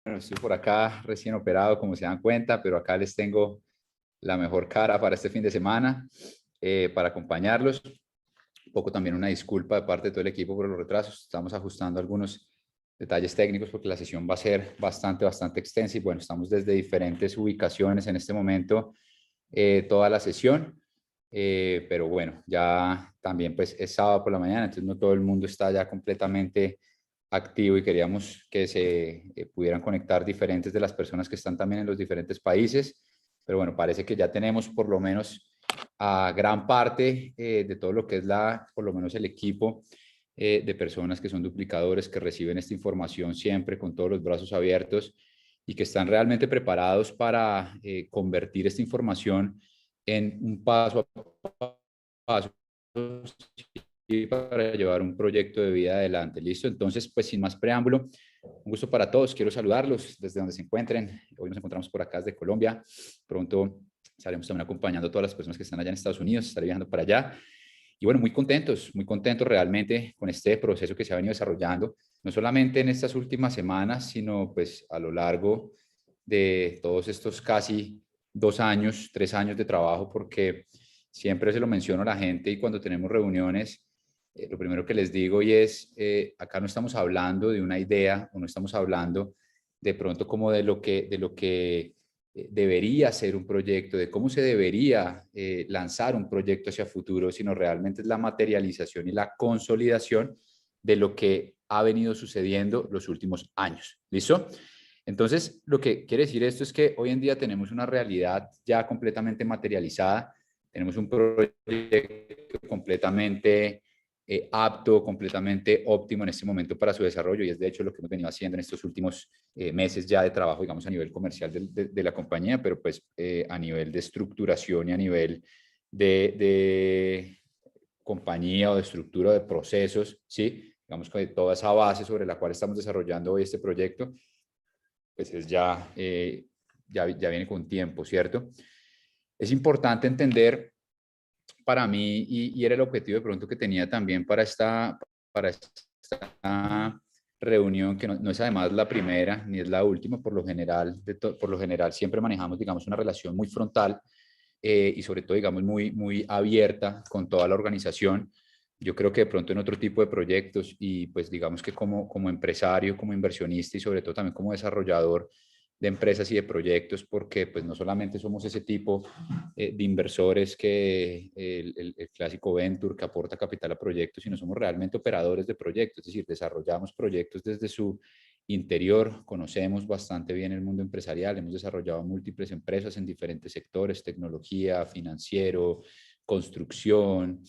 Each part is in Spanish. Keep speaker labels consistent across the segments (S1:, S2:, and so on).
S1: Bueno, estoy por acá recién operado, como se dan cuenta, pero acá les tengo la mejor cara para este fin de semana, para acompañarlos. Un poco también una disculpa de parte de todo el equipo por los retrasos. Estamos ajustando algunos detalles técnicos porque la sesión va a ser bastante extensa y bueno, estamos desde diferentes ubicaciones en este momento, toda la sesión. Pero bueno, ya también pues es sábado por la mañana, entonces no todo el mundo está ya completamente activo y queríamos que se pudieran conectar diferentes de las personas que están también en los diferentes países. Pero bueno, parece que ya tenemos por lo menos a gran parte de todo lo que es por lo menos el equipo de personas que son duplicadores, que reciben esta información siempre con todos los brazos abiertos y que están realmente preparados para convertir esta información en un paso a paso y para llevar un proyecto de vida adelante. ¿Listo? Entonces, pues sin más preámbulo, un gusto para todos. Quiero saludarlos desde donde se encuentren. Hoy nos encontramos por acá desde Colombia. Pronto estaremos también acompañando a todas las personas que están allá en Estados Unidos. Estaré viajando para allá. Y bueno, muy contentos realmente con este proceso que se ha venido desarrollando, no solamente en estas últimas semanas, sino pues a lo largo de todos estos casi 2 años, 3 años de trabajo, porque siempre se lo menciono a la gente y cuando tenemos reuniones, lo primero que les digo y es, acá no estamos hablando de una idea o no estamos hablando de pronto como de lo que debería ser un proyecto, de cómo se debería lanzar un proyecto hacia futuro, sino realmente es la materialización y la consolidación de lo que ha venido sucediendo los últimos años. ¿Listo? Entonces, lo que quiere decir esto es que hoy en día tenemos una realidad ya completamente materializada, tenemos un proyecto completamente apto, completamente óptimo en este momento para su desarrollo y es de hecho lo que hemos venido haciendo en estos últimos meses ya de trabajo, digamos, a nivel comercial de la compañía, pero pues a nivel de estructuración y a nivel de compañía o de estructura de procesos, ¿sí? Digamos que toda esa base sobre la cual estamos desarrollando hoy este proyecto, pues es ya viene con tiempo, ¿cierto? Es importante entender para mí, y era el objetivo de pronto que tenía también para esta reunión, que no es además la primera ni es la última, por lo general siempre manejamos, digamos, una relación muy frontal y sobre todo, digamos, muy abierta con toda la organización. Yo creo que de pronto en otro tipo de proyectos y pues digamos que como empresario, como inversionista y sobre todo también como desarrollador de empresas y de proyectos, porque pues no solamente somos ese tipo de inversores que el clásico venture que aporta capital a proyectos, sino somos realmente operadores de proyectos, es decir, desarrollamos proyectos desde su interior, conocemos bastante bien el mundo empresarial, hemos desarrollado múltiples empresas en diferentes sectores, tecnología, financiero, construcción,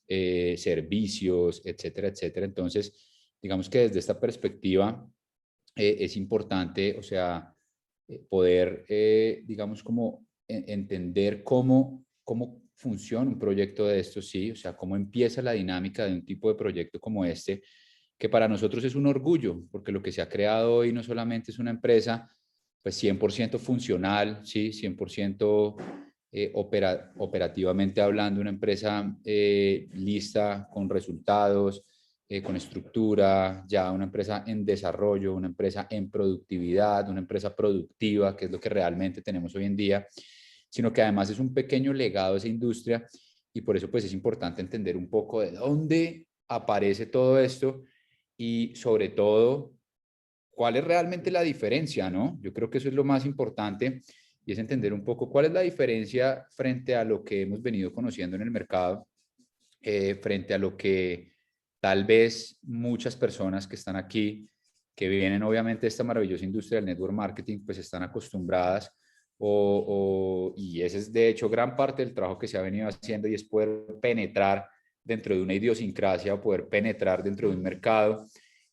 S1: servicios, etcétera, etcétera. Entonces, digamos que desde esta perspectiva es importante, o sea, poder, digamos, como entender cómo funciona un proyecto de estos, sí, o sea, cómo empieza la dinámica de un tipo de proyecto como este, que para nosotros es un orgullo, porque lo que se ha creado hoy no solamente es una empresa, pues 100% funcional, sí, 100% operativamente hablando, una empresa lista con resultados, con estructura, ya una empresa en desarrollo, una empresa en productividad, una empresa productiva, que es lo que realmente tenemos hoy en día, sino que además es un pequeño legado de esa industria y por eso pues es importante entender un poco de dónde aparece todo esto y sobre todo cuál es realmente la diferencia, ¿no? Yo creo que eso es lo más importante y es entender un poco cuál es la diferencia frente a lo que hemos venido conociendo en el mercado, frente a lo que tal vez muchas personas que están aquí, que vienen obviamente de esta maravillosa industria del network marketing, pues están acostumbradas y ese es de hecho gran parte del trabajo que se ha venido haciendo y es poder penetrar dentro de una idiosincrasia o poder penetrar dentro de un mercado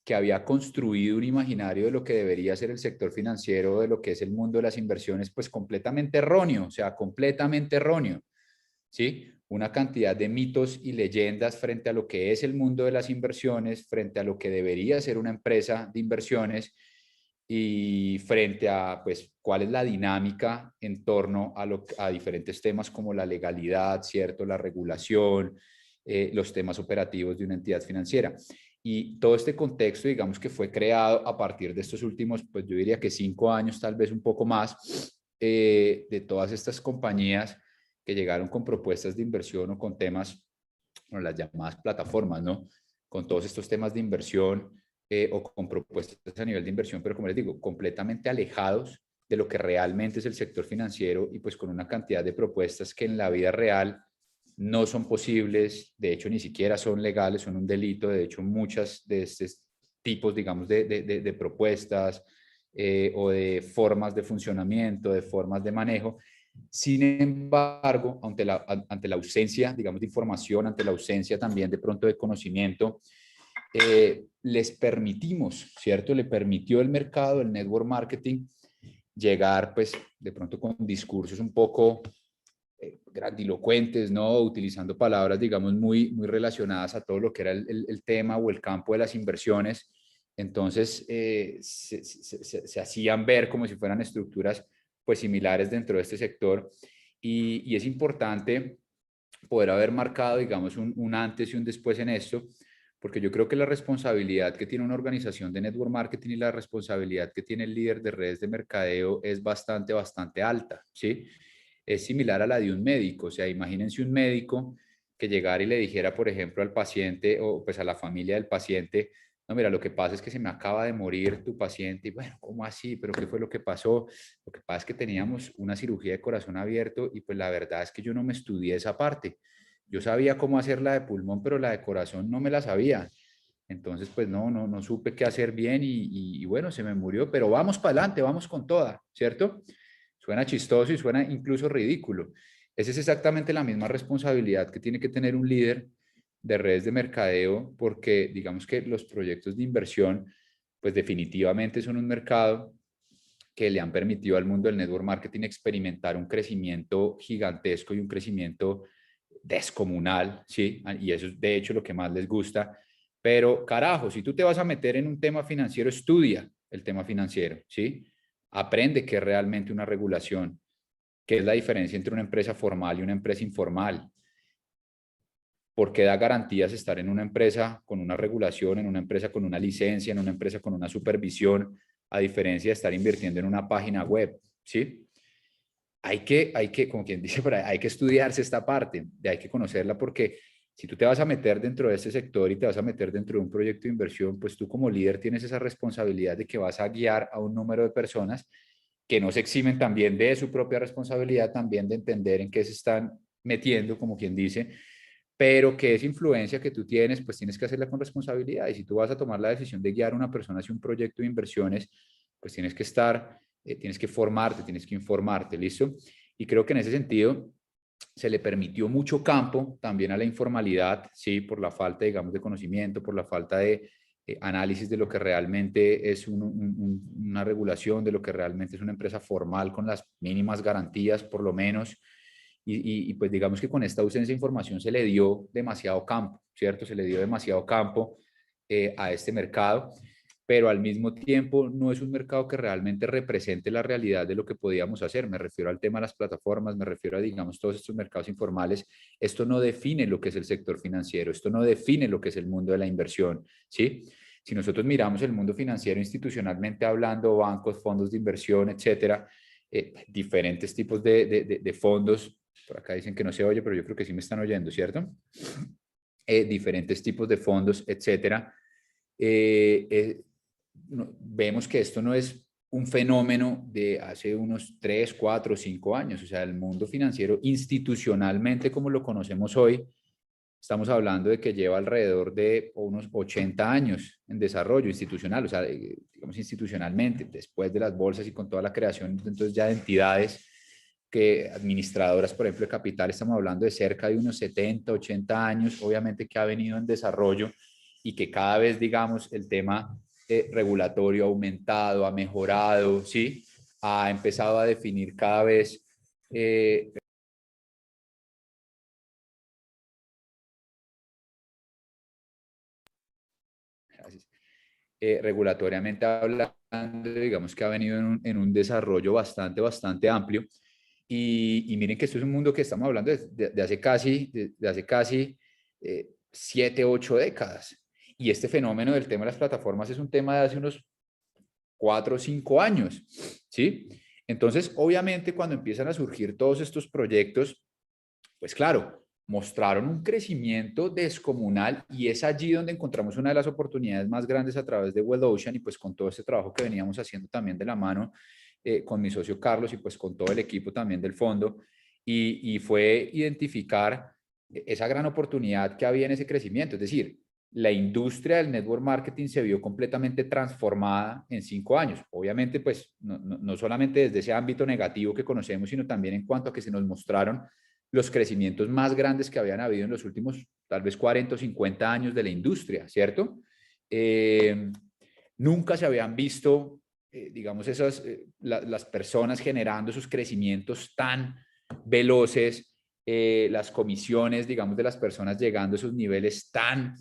S1: que había construido un imaginario de lo que debería ser el sector financiero, de lo que es el mundo de las inversiones, pues completamente erróneo, o sea, completamente erróneo, ¿sí? Una cantidad de mitos y leyendas frente a lo que es el mundo de las inversiones, frente a lo que debería ser una empresa de inversiones y frente a, pues, cuál es la dinámica en torno a diferentes temas como la legalidad, ¿cierto? La regulación, los temas operativos de una entidad financiera. Y todo este contexto, digamos que fue creado a partir de estos últimos, pues yo diría que 5 años, tal vez un poco más, de todas estas compañías que llegaron con propuestas de inversión o con temas, bueno, las llamadas plataformas, ¿no? Con todos estos temas de inversión o con propuestas a nivel de inversión, pero como les digo, completamente alejados de lo que realmente es el sector financiero y pues con una cantidad de propuestas que en la vida real no son posibles, de hecho ni siquiera son legales, son un delito, de hecho muchas de estos tipos, digamos, de propuestas o de formas de funcionamiento, de formas de manejo. Sin embargo, ante la ausencia, digamos, de información, ante la ausencia también de pronto de conocimiento, les permitimos, ¿cierto? Le permitió el mercado, el network marketing, llegar pues de pronto con discursos un poco grandilocuentes, ¿no? Utilizando palabras, digamos, muy relacionadas a todo lo que era el tema o el campo de las inversiones. Entonces, se hacían ver como si fueran estructuras, pues, similares dentro de este sector. Y es importante poder haber marcado, digamos, un antes y un después en esto, porque yo creo que la responsabilidad que tiene una organización de network marketing y la responsabilidad que tiene el líder de redes de mercadeo es bastante alta, ¿sí? Es similar a la de un médico, o sea, imagínense un médico que llegara y le dijera, por ejemplo, al paciente o pues a la familia del paciente, no, mira, lo que pasa es que se me acaba de morir tu paciente, y bueno, ¿cómo así? ¿Pero qué fue lo que pasó? Lo que pasa es que teníamos una cirugía de corazón abierto y pues la verdad es que yo no me estudié esa parte. Yo sabía cómo hacer la de pulmón, pero la de corazón no me la sabía. Entonces, pues no supe qué hacer bien y bueno, se me murió, pero vamos para adelante, vamos con toda, ¿cierto? Suena chistoso y suena incluso ridículo. Esa es exactamente la misma responsabilidad que tiene que tener un líder de redes de mercadeo, porque digamos que los proyectos de inversión, pues definitivamente son un mercado que le han permitido al mundo del network marketing experimentar un crecimiento gigantesco y un crecimiento descomunal, ¿sí? Y eso es de hecho lo que más les gusta. Pero carajo, si tú te vas a meter en un tema financiero, estudia el tema financiero, ¿sí? Aprende qué es realmente una regulación, qué es la diferencia entre una empresa formal y una empresa informal, por qué da garantías estar en una empresa con una regulación, en una empresa con una licencia, en una empresa con una supervisión, a diferencia de estar invirtiendo en una página web, ¿sí? Como quien dice por ahí, hay que estudiarse esta parte, hay que conocerla porque si tú te vas a meter dentro de este sector y te vas a meter dentro de un proyecto de inversión, pues tú como líder tienes esa responsabilidad de que vas a guiar a un número de personas que no se eximen también de su propia responsabilidad, también de entender en qué se están metiendo, como quien dice, pero que esa influencia que tú tienes, pues tienes que hacerla con responsabilidad. Y si tú vas a tomar la decisión de guiar a una persona hacia un proyecto de inversiones, pues tienes que estar, tienes que formarte, tienes que informarte, ¿listo? Y creo que en ese sentido se le permitió mucho campo también a la informalidad, ¿sí? Por la falta, digamos, de conocimiento, por la falta de análisis de lo que realmente es una regulación, de lo que realmente es una empresa formal con las mínimas garantías, por lo menos. Y pues digamos que con esta ausencia de información se le dio demasiado campo, ¿cierto? Se le dio demasiado campo a este mercado, pero al mismo tiempo no es un mercado que realmente represente la realidad de lo que podíamos hacer. Me refiero al tema de las plataformas, me refiero a, digamos, todos estos mercados informales. Esto no define lo que es el sector financiero, esto no define lo que es el mundo de la inversión, ¿sí? Si nosotros miramos el mundo financiero institucionalmente hablando, bancos, fondos de inversión, etcétera, diferentes tipos de fondos, por acá dicen que no se oye, pero yo creo que sí me están oyendo, ¿cierto? Diferentes tipos de fondos, etcétera. Vemos que esto no es un fenómeno de hace unos 3, 4, 5 años. O sea, el mundo financiero institucionalmente como lo conocemos hoy, estamos hablando de que lleva alrededor de unos 80 años en desarrollo institucional, o sea, digamos institucionalmente, después de las bolsas y con toda la creación entonces ya de entidades que administradoras, por ejemplo, de capital, estamos hablando de cerca de unos 70, 80 años, obviamente que ha venido en desarrollo y que cada vez, digamos, el tema regulatorio ha aumentado, ha mejorado, ¿sí? Ha empezado a definir cada vez regulatoriamente hablando, digamos que ha venido en un desarrollo bastante amplio. Y miren que esto es un mundo que estamos hablando de hace casi 7, 8 décadas. Y este fenómeno del tema de las plataformas es un tema de hace unos 4 o 5 años, ¿sí? Entonces, obviamente, cuando empiezan a surgir todos estos proyectos, pues claro, mostraron un crecimiento descomunal y es allí donde encontramos una de las oportunidades más grandes a través de Well Ocean y pues con todo este trabajo que veníamos haciendo también de la mano con mi socio Carlos y pues con todo el equipo también del fondo y fue identificar esa gran oportunidad que había en ese crecimiento, es decir, la industria del network marketing se vio completamente transformada en 5 años. Obviamente, pues no solamente desde ese ámbito negativo que conocemos, sino también en cuanto a que se nos mostraron los crecimientos más grandes que habían habido en los últimos tal vez 40 o 50 años de la industria, ¿cierto? Nunca se habían visto, digamos, las personas generando esos crecimientos tan veloces, las comisiones, digamos, de las personas llegando a esos niveles tan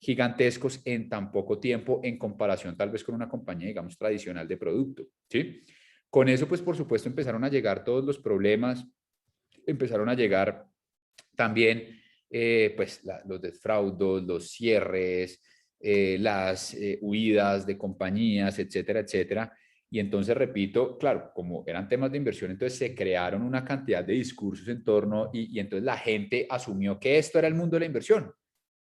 S1: gigantescos en tan poco tiempo en comparación tal vez con una compañía, digamos, tradicional de producto, ¿sí? Con eso, pues, por supuesto, empezaron a llegar todos los problemas, empezaron a llegar también pues los desfraudos, los cierres, las huidas de compañías, etcétera, etcétera. Y entonces, repito, claro, como eran temas de inversión, entonces se crearon una cantidad de discursos en torno y entonces la gente asumió que esto era el mundo de la inversión,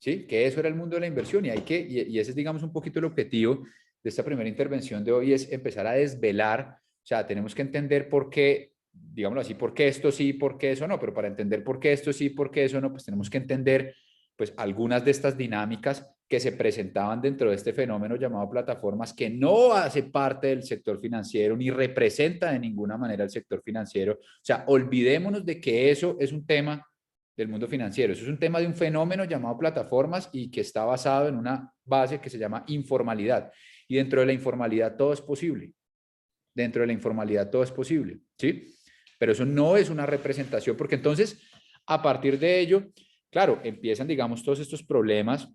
S1: ¿sí? Que eso era el mundo de la inversión y ese es, digamos, un poquito el objetivo de esta primera intervención de hoy, es empezar a desvelar, o sea, tenemos que entender por qué, digámoslo así, por qué esto sí, por qué eso no, pero para entender por qué esto sí, por qué eso no, pues tenemos que entender pues algunas de estas dinámicas que se presentaban dentro de este fenómeno llamado plataformas, que no hace parte del sector financiero ni representa de ninguna manera el sector financiero. O sea, olvidémonos de que eso es un tema del mundo financiero, eso es un tema de un fenómeno llamado plataformas y que está basado en una base que se llama informalidad. Y dentro de la informalidad todo es posible. Dentro de la informalidad todo es posible, ¿sí? Pero eso no es una representación, porque entonces, a partir de ello, claro, empiezan, digamos, todos estos problemas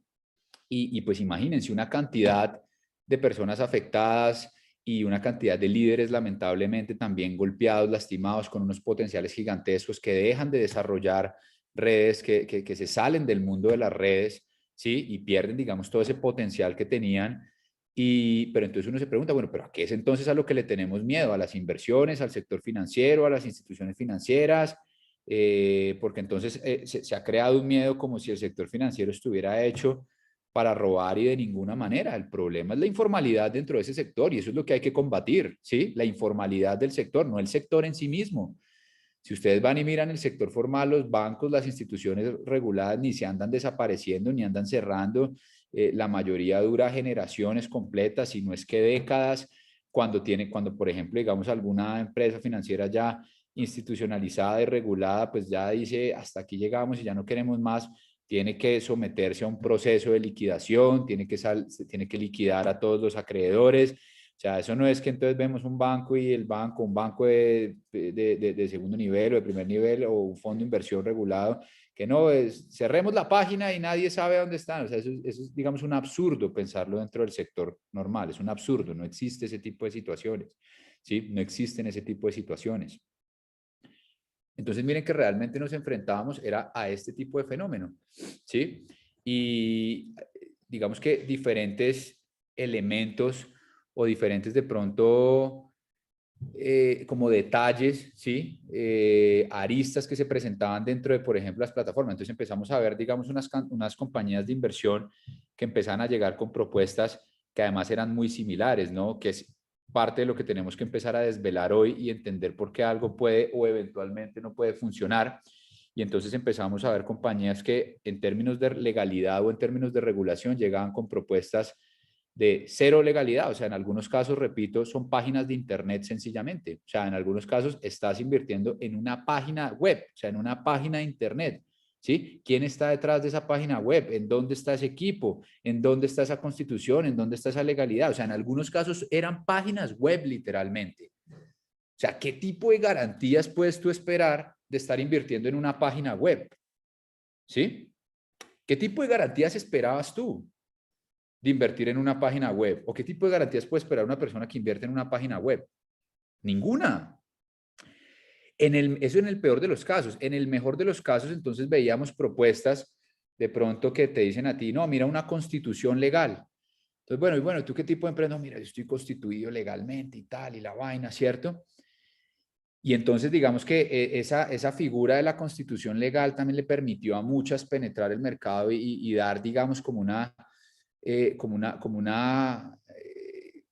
S1: y pues imagínense una cantidad de personas afectadas y una cantidad de líderes lamentablemente también golpeados, lastimados, con unos potenciales gigantescos que dejan de desarrollar redes, que se salen del mundo de las redes, ¿sí? Y pierden, digamos, todo ese potencial que tenían. Pero entonces uno se pregunta, bueno, ¿pero a qué es entonces a lo que le tenemos miedo? ¿A las inversiones, al sector financiero, a las instituciones financieras? Porque entonces se ha creado un miedo como si el sector financiero estuviera hecho para robar y de ninguna manera. El problema es la informalidad dentro de ese sector y eso es lo que hay que combatir, ¿sí? La informalidad del sector, no el sector en sí mismo. Si ustedes van y miran el sector formal, los bancos, las instituciones reguladas ni se andan desapareciendo ni andan cerrando. La mayoría dura generaciones completas, si no es que décadas, cuando por ejemplo, digamos, alguna empresa financiera ya institucionalizada y regulada, pues ya dice, hasta aquí llegamos y ya no queremos más, tiene que someterse a un proceso de liquidación, tiene que liquidar a todos los acreedores. O sea, eso no es que entonces vemos un banco y un banco de segundo nivel o de primer nivel o un fondo de inversión regulado, que no, cerremos la página y nadie sabe dónde están. O sea, eso es, digamos, un absurdo pensarlo dentro del sector normal. Es un absurdo, no existe ese tipo de situaciones. ¿Sí? No existen ese tipo de situaciones. Entonces, miren que realmente nos enfrentábamos era a este tipo de fenómeno, ¿sí? Y digamos que diferentes elementos o diferentes de pronto como detalles, ¿sí? Aristas que se presentaban dentro de, por ejemplo, las plataformas. Entonces empezamos a ver, digamos, unas compañías de inversión que empezaban a llegar con propuestas que además eran muy similares, ¿no? Que es parte de lo que tenemos que empezar a desvelar hoy y entender por qué algo puede o eventualmente no puede funcionar. Y entonces empezamos a ver compañías que en términos de legalidad o en términos de regulación llegaban con propuestas de cero legalidad. O sea, en algunos casos, repito, son páginas de internet sencillamente. O sea, en algunos casos estás invirtiendo en una página web, o sea, en una página de internet. ¿Sí? ¿Quién está detrás de esa página web? ¿En dónde está ese equipo? ¿En dónde está esa constitución? ¿En dónde está esa legalidad? O sea, en algunos casos eran páginas web literalmente. O sea, ¿qué tipo de garantías puedes tú esperar de estar invirtiendo en una página web? ¿Sí? ¿Qué tipo de garantías esperabas tú de invertir en una página web? ¿O qué tipo de garantías puede esperar una persona que invierte en una página web? Ninguna. Eso en el peor de los casos. En el mejor de los casos, entonces veíamos propuestas de pronto que te dicen a ti, no, mira una constitución legal. Entonces, bueno, y bueno, ¿tú qué tipo de empresa? No, mira, yo estoy constituido legalmente y tal, y la vaina, ¿cierto? Y entonces, digamos que esa figura de la constitución legal también le permitió a muchas penetrar el mercado y dar, digamos, como una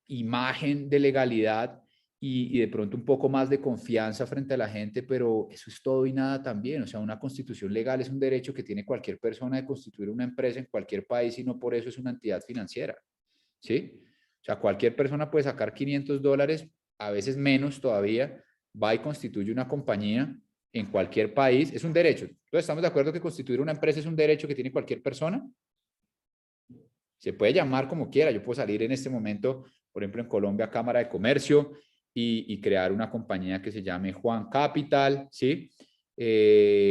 S1: imagen de legalidad y de pronto un poco más de confianza frente a la gente, pero eso es todo y nada también. O sea, una constitución legal es un derecho que tiene cualquier persona de constituir una empresa en cualquier país y no por eso es una entidad financiera, ¿sí? O sea, cualquier persona puede sacar $500, a veces menos todavía, va y constituye una compañía en cualquier país, es un derecho. Entonces, ¿estamos de acuerdo que constituir una empresa es un derecho que tiene cualquier persona? Se puede llamar como quiera. Yo puedo salir en este momento, por ejemplo, en Colombia, Cámara de Comercio y crear una compañía que se llame Juan Capital, ¿sí?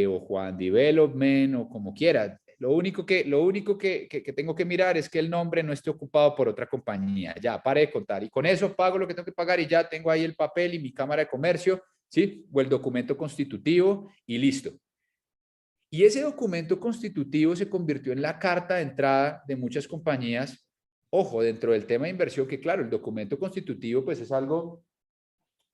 S1: O Juan Development o como quiera. Lo único que tengo que mirar es que el nombre no esté ocupado por otra compañía. Ya, pare de contar. Y con eso pago lo que tengo que pagar y ya tengo ahí el papel y mi Cámara de Comercio, ¿sí? O el documento constitutivo y listo. Y ese documento constitutivo se convirtió en la carta de entrada de muchas compañías. Ojo, dentro del tema de inversión, que claro, el documento constitutivo pues es algo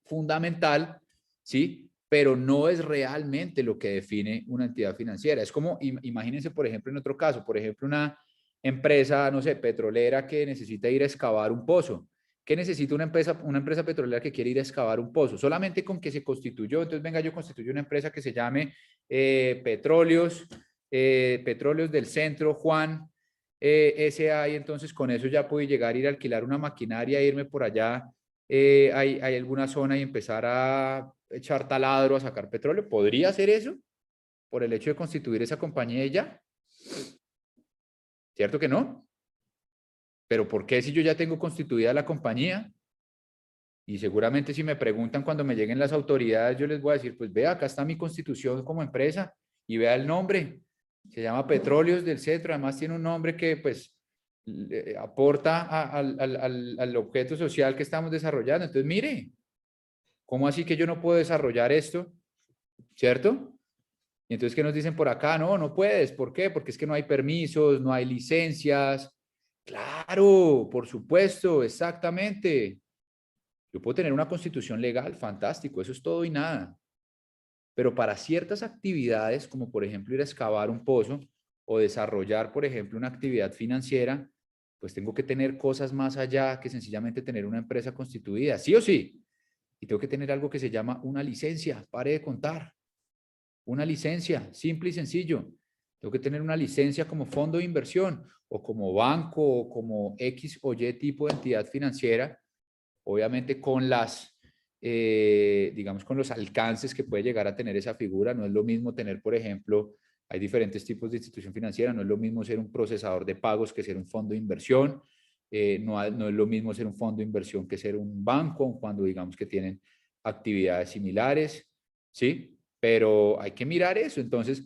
S1: fundamental, ¿sí? Pero no es realmente lo que define una entidad financiera. Es como, imagínense, por ejemplo, en otro caso, por ejemplo, una empresa, no sé, petrolera que necesita ir a excavar un pozo. ¿Qué necesita una empresa petrolera que quiere ir a excavar un pozo? Solamente con que se constituyó, entonces venga, yo constituyo una empresa que se llame Petróleos, Petróleos del Centro, Juan, SA, y entonces con eso ya puedo llegar, ir a alquilar una maquinaria, irme por allá, hay alguna zona y empezar a echar taladro, a sacar petróleo. ¿Podría hacer eso por el hecho de constituir esa compañía y ya? ¿Cierto que no? Pero ¿por qué si yo ya tengo constituida la compañía? Y seguramente si me preguntan cuando me lleguen las autoridades, yo les voy a decir, pues vea, acá está mi constitución como empresa y vea el nombre. Se llama Petróleos del Centro, además tiene un nombre que pues aporta al objeto social que estamos desarrollando. Entonces, mire, ¿cómo así que yo no puedo desarrollar esto? ¿Cierto? Y entonces, ¿qué nos dicen por acá? No, no puedes. ¿Por qué? Porque es que no hay permisos, no hay licencias. Claro, por supuesto, exactamente. Yo puedo tener una constitución legal, fantástico, eso es todo y nada. Pero para ciertas actividades, como por ejemplo ir a excavar un pozo o desarrollar, por ejemplo, una actividad financiera, pues tengo que tener cosas más allá que sencillamente tener una empresa constituida, sí o sí. Y tengo que tener algo que se llama una licencia, pare de contar. Una licencia, simple y sencillo. Tengo que tener una licencia como fondo de inversión o como banco o como X o Y tipo de entidad financiera, obviamente con digamos, con los alcances que puede llegar a tener esa figura. No es lo mismo tener, por ejemplo, hay diferentes tipos de institución financiera, no es lo mismo ser un procesador de pagos que ser un fondo de inversión, no es lo mismo ser un fondo de inversión que ser un banco, cuando digamos que tienen actividades similares, ¿sí? Pero hay que mirar eso. Entonces,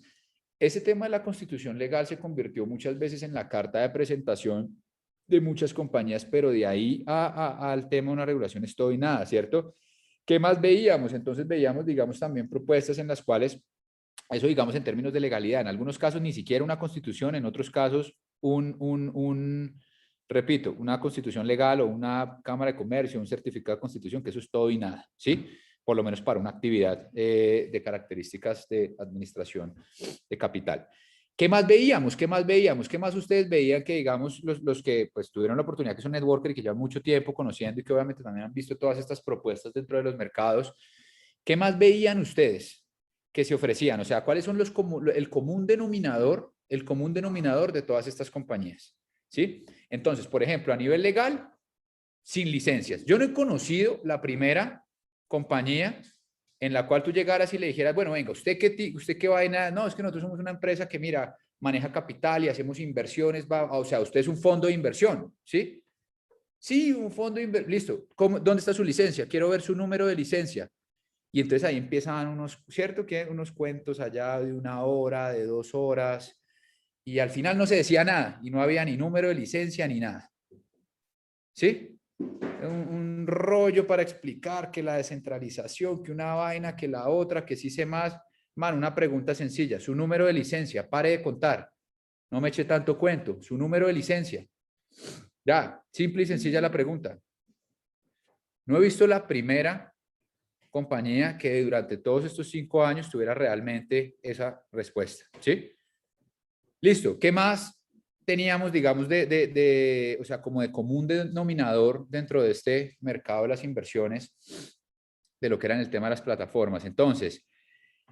S1: ese tema de la constitución legal se convirtió muchas veces en la carta de presentación de muchas compañías, pero de ahí al tema de una regulación es todo y nada, ¿cierto? ¿Qué más veíamos? Entonces veíamos, digamos, también propuestas en las cuales, eso digamos en términos de legalidad, en algunos casos ni siquiera una constitución, en otros casos repito, una constitución legal o una cámara de comercio, un certificado de constitución, que eso es todo y nada, ¿sí? Por lo menos para una actividad de características de administración de capital. ¿Qué más veíamos? ¿Qué más veíamos? ¿Qué más ustedes veían que, digamos, los que pues tuvieron la oportunidad, que son networker y que llevan mucho tiempo conociendo y que obviamente también han visto todas estas propuestas dentro de los mercados? ¿Qué más veían ustedes que se ofrecían? O sea, ¿cuáles son el común denominador de todas estas compañías? ¿Sí? Entonces, por ejemplo, a nivel legal, sin licencias. Yo no he conocido la primera compañía en la cual tú llegaras y le dijeras, bueno, venga, ¿usted qué vaina? No, es que nosotros somos una empresa que, mira, maneja capital y hacemos inversiones, o sea, usted es un fondo de inversión, ¿sí? Sí, un fondo de inversión, listo. ¿Dónde está su licencia? Quiero ver su número de licencia. Y entonces ahí empiezan ¿cierto? Que unos cuentos allá de 1 hora, de 2 horas, y al final no se decía nada, y no había ni número de licencia ni nada. ¿Sí? Un rollo para explicar que la descentralización, que una vaina, que la otra, que sí sé más. Man, una pregunta sencilla, su número de licencia, pare de contar. No me eche tanto cuento. Su número de licencia. Ya, simple y sencilla la pregunta. No he visto la primera compañía que durante todos estos 5 años tuviera realmente esa respuesta, ¿sí? Listo. ¿Qué más teníamos, digamos, o sea, como de común denominador dentro de este mercado de las inversiones, de lo que era en el tema de las plataformas? Entonces,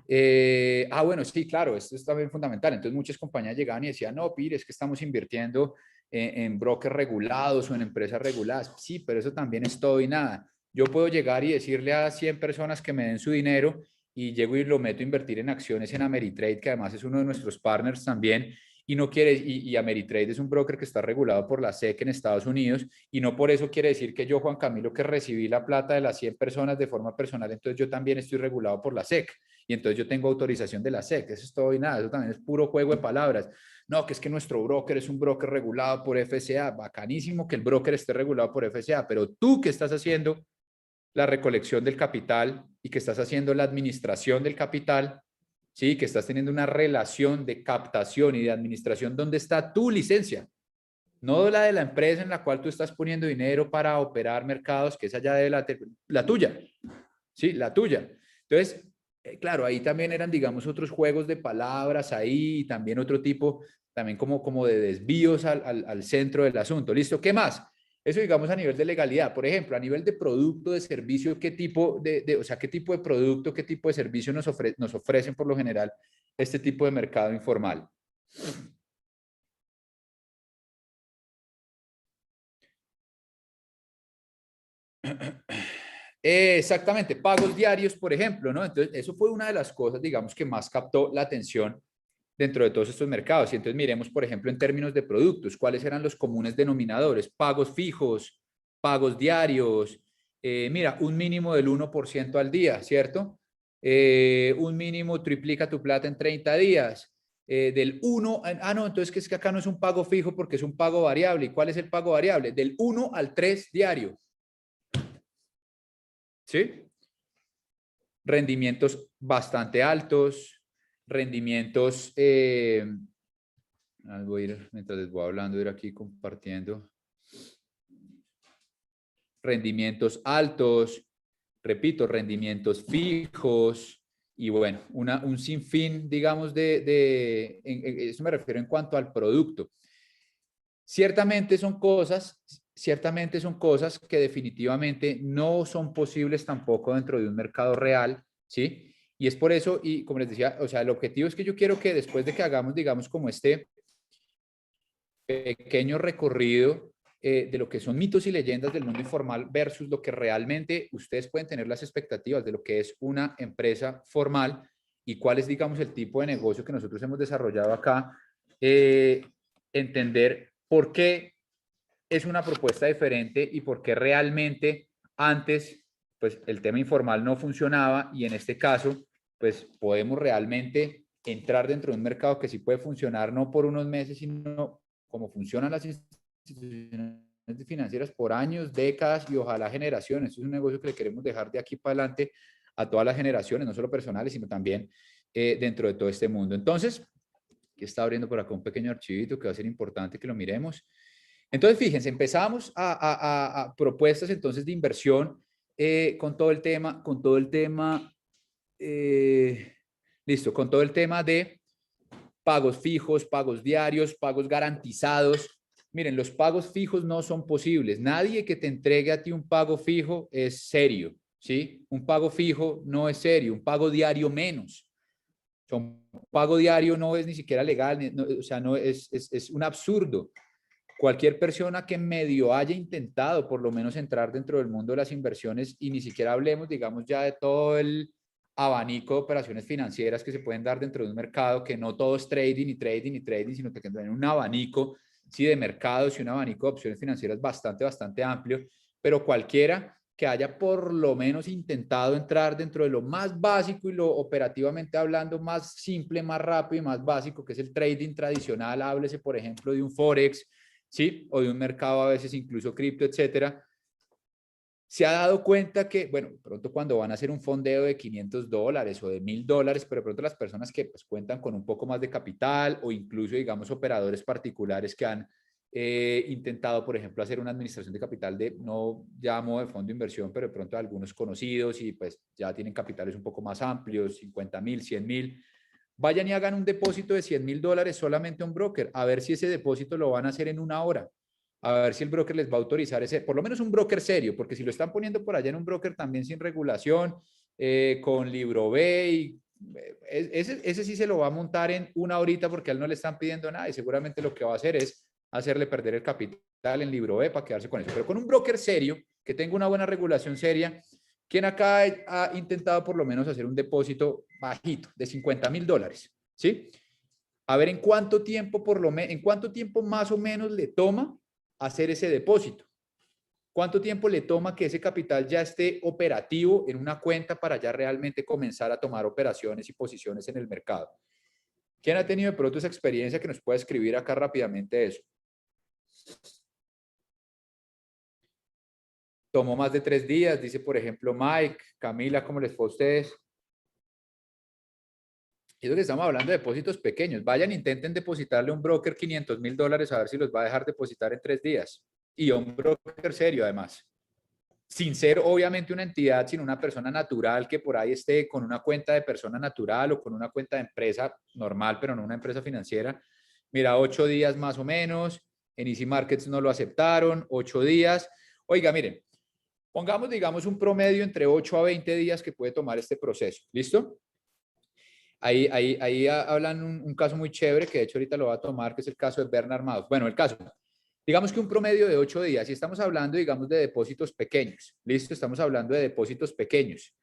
S1: bueno, sí, claro, esto es también fundamental. Entonces, muchas compañías llegaban y decían, no, Pire, es que estamos invirtiendo en brokers regulados o en empresas reguladas. Sí, pero eso también es todo y nada. Yo puedo llegar y decirle a 100 personas que me den su dinero y llego y lo meto a invertir en acciones en Ameritrade, que además es uno de nuestros partners también, y no quiere, y Ameritrade es un broker que está regulado por la SEC en Estados Unidos, y no por eso quiere decir que yo, Juan Camilo, que recibí la plata de las 100 personas de forma personal, entonces yo también estoy regulado por la SEC, y entonces yo tengo autorización de la SEC. Eso es todo y nada, eso también es puro juego de palabras. No, que es que nuestro broker es un broker regulado por FCA, bacanísimo que el broker esté regulado por FCA, pero tú que estás haciendo la recolección del capital y que estás haciendo la administración del capital, ¿sí? Que estás teniendo una relación de captación y de administración, ¿dónde está tu licencia? No la de la empresa en la cual tú estás poniendo dinero para operar mercados, que esa ya de la tuya, ¿sí? La tuya. Entonces, claro, ahí también eran, digamos, otros juegos de palabras ahí, y también otro tipo, también como de desvíos al centro del asunto. ¿Listo? ¿Qué más? Eso, digamos, a nivel de legalidad. Por ejemplo, a nivel de producto, de servicio, ¿qué tipo o sea, qué tipo de producto, qué tipo de servicio nos ofrecen por lo general este tipo de mercado informal? Exactamente, pagos diarios, por ejemplo, ¿no? Entonces, eso fue una de las cosas, digamos, que más captó la atención dentro de todos estos mercados. Y entonces miremos, por ejemplo, en términos de productos, cuáles eran los comunes denominadores: pagos fijos, pagos diarios, mira, un mínimo del 1% al día, ¿cierto? Un mínimo triplica tu plata en 30 días. Del 1, no, entonces que es que acá no es un pago fijo porque es un pago variable. ¿Y cuál es el pago variable? Del 1 al 3 diario, ¿sí? Rendimientos bastante altos, rendimientos, voy a ir, mientras les voy hablando, ir aquí compartiendo, rendimientos altos, repito, rendimientos fijos, y bueno, un sinfín, digamos, eso me refiero en cuanto al producto. Ciertamente son cosas que definitivamente no son posibles tampoco dentro de un mercado real, ¿sí? Y es por eso, y como les decía, o sea, el objetivo es que yo quiero que después de que hagamos, digamos, como este pequeño recorrido de lo que son mitos y leyendas del mundo informal versus lo que realmente ustedes pueden tener las expectativas de lo que es una empresa formal y cuál es, digamos, el tipo de negocio que nosotros hemos desarrollado acá, entender por qué es una propuesta diferente y por qué realmente antes, pues, el tema informal no funcionaba, y en este caso, pues, podemos realmente entrar dentro de un mercado que sí puede funcionar no por unos meses, sino como funcionan las instituciones financieras por años, décadas y ojalá generaciones. Esto es un negocio que le queremos dejar de aquí para adelante a todas las generaciones, no solo personales, sino también dentro de todo este mundo. Entonces, aquí está abriendo por acá un pequeño archivito que va a ser importante que lo miremos. Entonces, fíjense, empezamos a propuestas entonces de inversión con todo el tema, listo, con todo el tema de pagos fijos, pagos diarios, pagos garantizados. Miren, los pagos fijos no son posibles. Nadie que te entregue a ti un pago fijo es serio, ¿sí? Un pago fijo no es serio, un pago diario menos. O sea, un pago diario no es ni siquiera legal, no, o sea, no es un absurdo. Cualquier persona que medio haya intentado por lo menos entrar dentro del mundo de las inversiones, y ni siquiera hablemos, digamos, ya de todo el abanico de operaciones financieras que se pueden dar dentro de un mercado, que no todo es trading y trading y trading, sino que tienen un abanico, sí, de mercados y un abanico de opciones financieras bastante amplio, pero cualquiera que haya por lo menos intentado entrar dentro de lo más básico y lo operativamente hablando más simple, más rápido y más básico, que es el trading tradicional, háblese por ejemplo de un Forex, ¿sí? O de un mercado a veces incluso cripto, etcétera, se ha dado cuenta que, bueno, pronto cuando van a hacer un fondeo de $500 o de $1,000, pero de pronto las personas que pues, cuentan con un poco más de capital o incluso, digamos, operadores particulares que han intentado, por ejemplo, hacer una administración de capital de, no llamo de fondo de inversión, pero de pronto algunos conocidos y pues ya tienen capitales un poco más amplios, 50,000, 100,000, vayan y hagan un depósito de $100,000 solamente a un broker, a ver si ese depósito lo van a hacer en una hora, a ver si el broker les va a autorizar ese, por lo menos un broker serio, porque si lo están poniendo por allá en un broker también sin regulación, con libro B, y, ese sí se lo va a montar en una horita porque a él no le están pidiendo nada y seguramente lo que va a hacer es hacerle perder el capital en libro B para quedarse con eso. Pero con un broker serio, que tenga una buena regulación seria, ¿quién acá ha intentado por lo menos hacer un depósito bajito de $50,000? ¿Sí? A ver en cuánto tiempo en cuánto tiempo más o menos le toma hacer ese depósito. ¿Cuánto tiempo le toma que ese capital ya esté operativo en una cuenta para ya realmente comenzar a tomar operaciones y posiciones en el mercado? ¿Quién ha tenido de pronto esa experiencia que nos pueda escribir acá rápidamente eso? Tomó más de 3 días, dice por ejemplo Mike, Camila, ¿cómo les fue a ustedes? Eso que estamos hablando de depósitos pequeños. Vayan, intenten depositarle a un broker $500,000 a ver si los va a dejar depositar en 3 días. Y a un broker serio además. Sin ser obviamente una entidad, sino una persona natural que por ahí esté con una cuenta de persona natural o con una cuenta de empresa normal, pero no una empresa financiera. Mira, 8 días más o menos. En Easy Markets no lo aceptaron, 8 días. Oiga, miren, pongamos, digamos, un promedio entre 8 a 20 días que puede tomar este proceso. ¿Listo? Ahí hablan un caso muy chévere que de hecho ahorita lo va a tomar, que es el caso de Bernard Madoff. Bueno, el caso, digamos que un promedio de 8 días, y estamos hablando, digamos, de depósitos pequeños. ¿Listo? Estamos hablando de depósitos pequeños.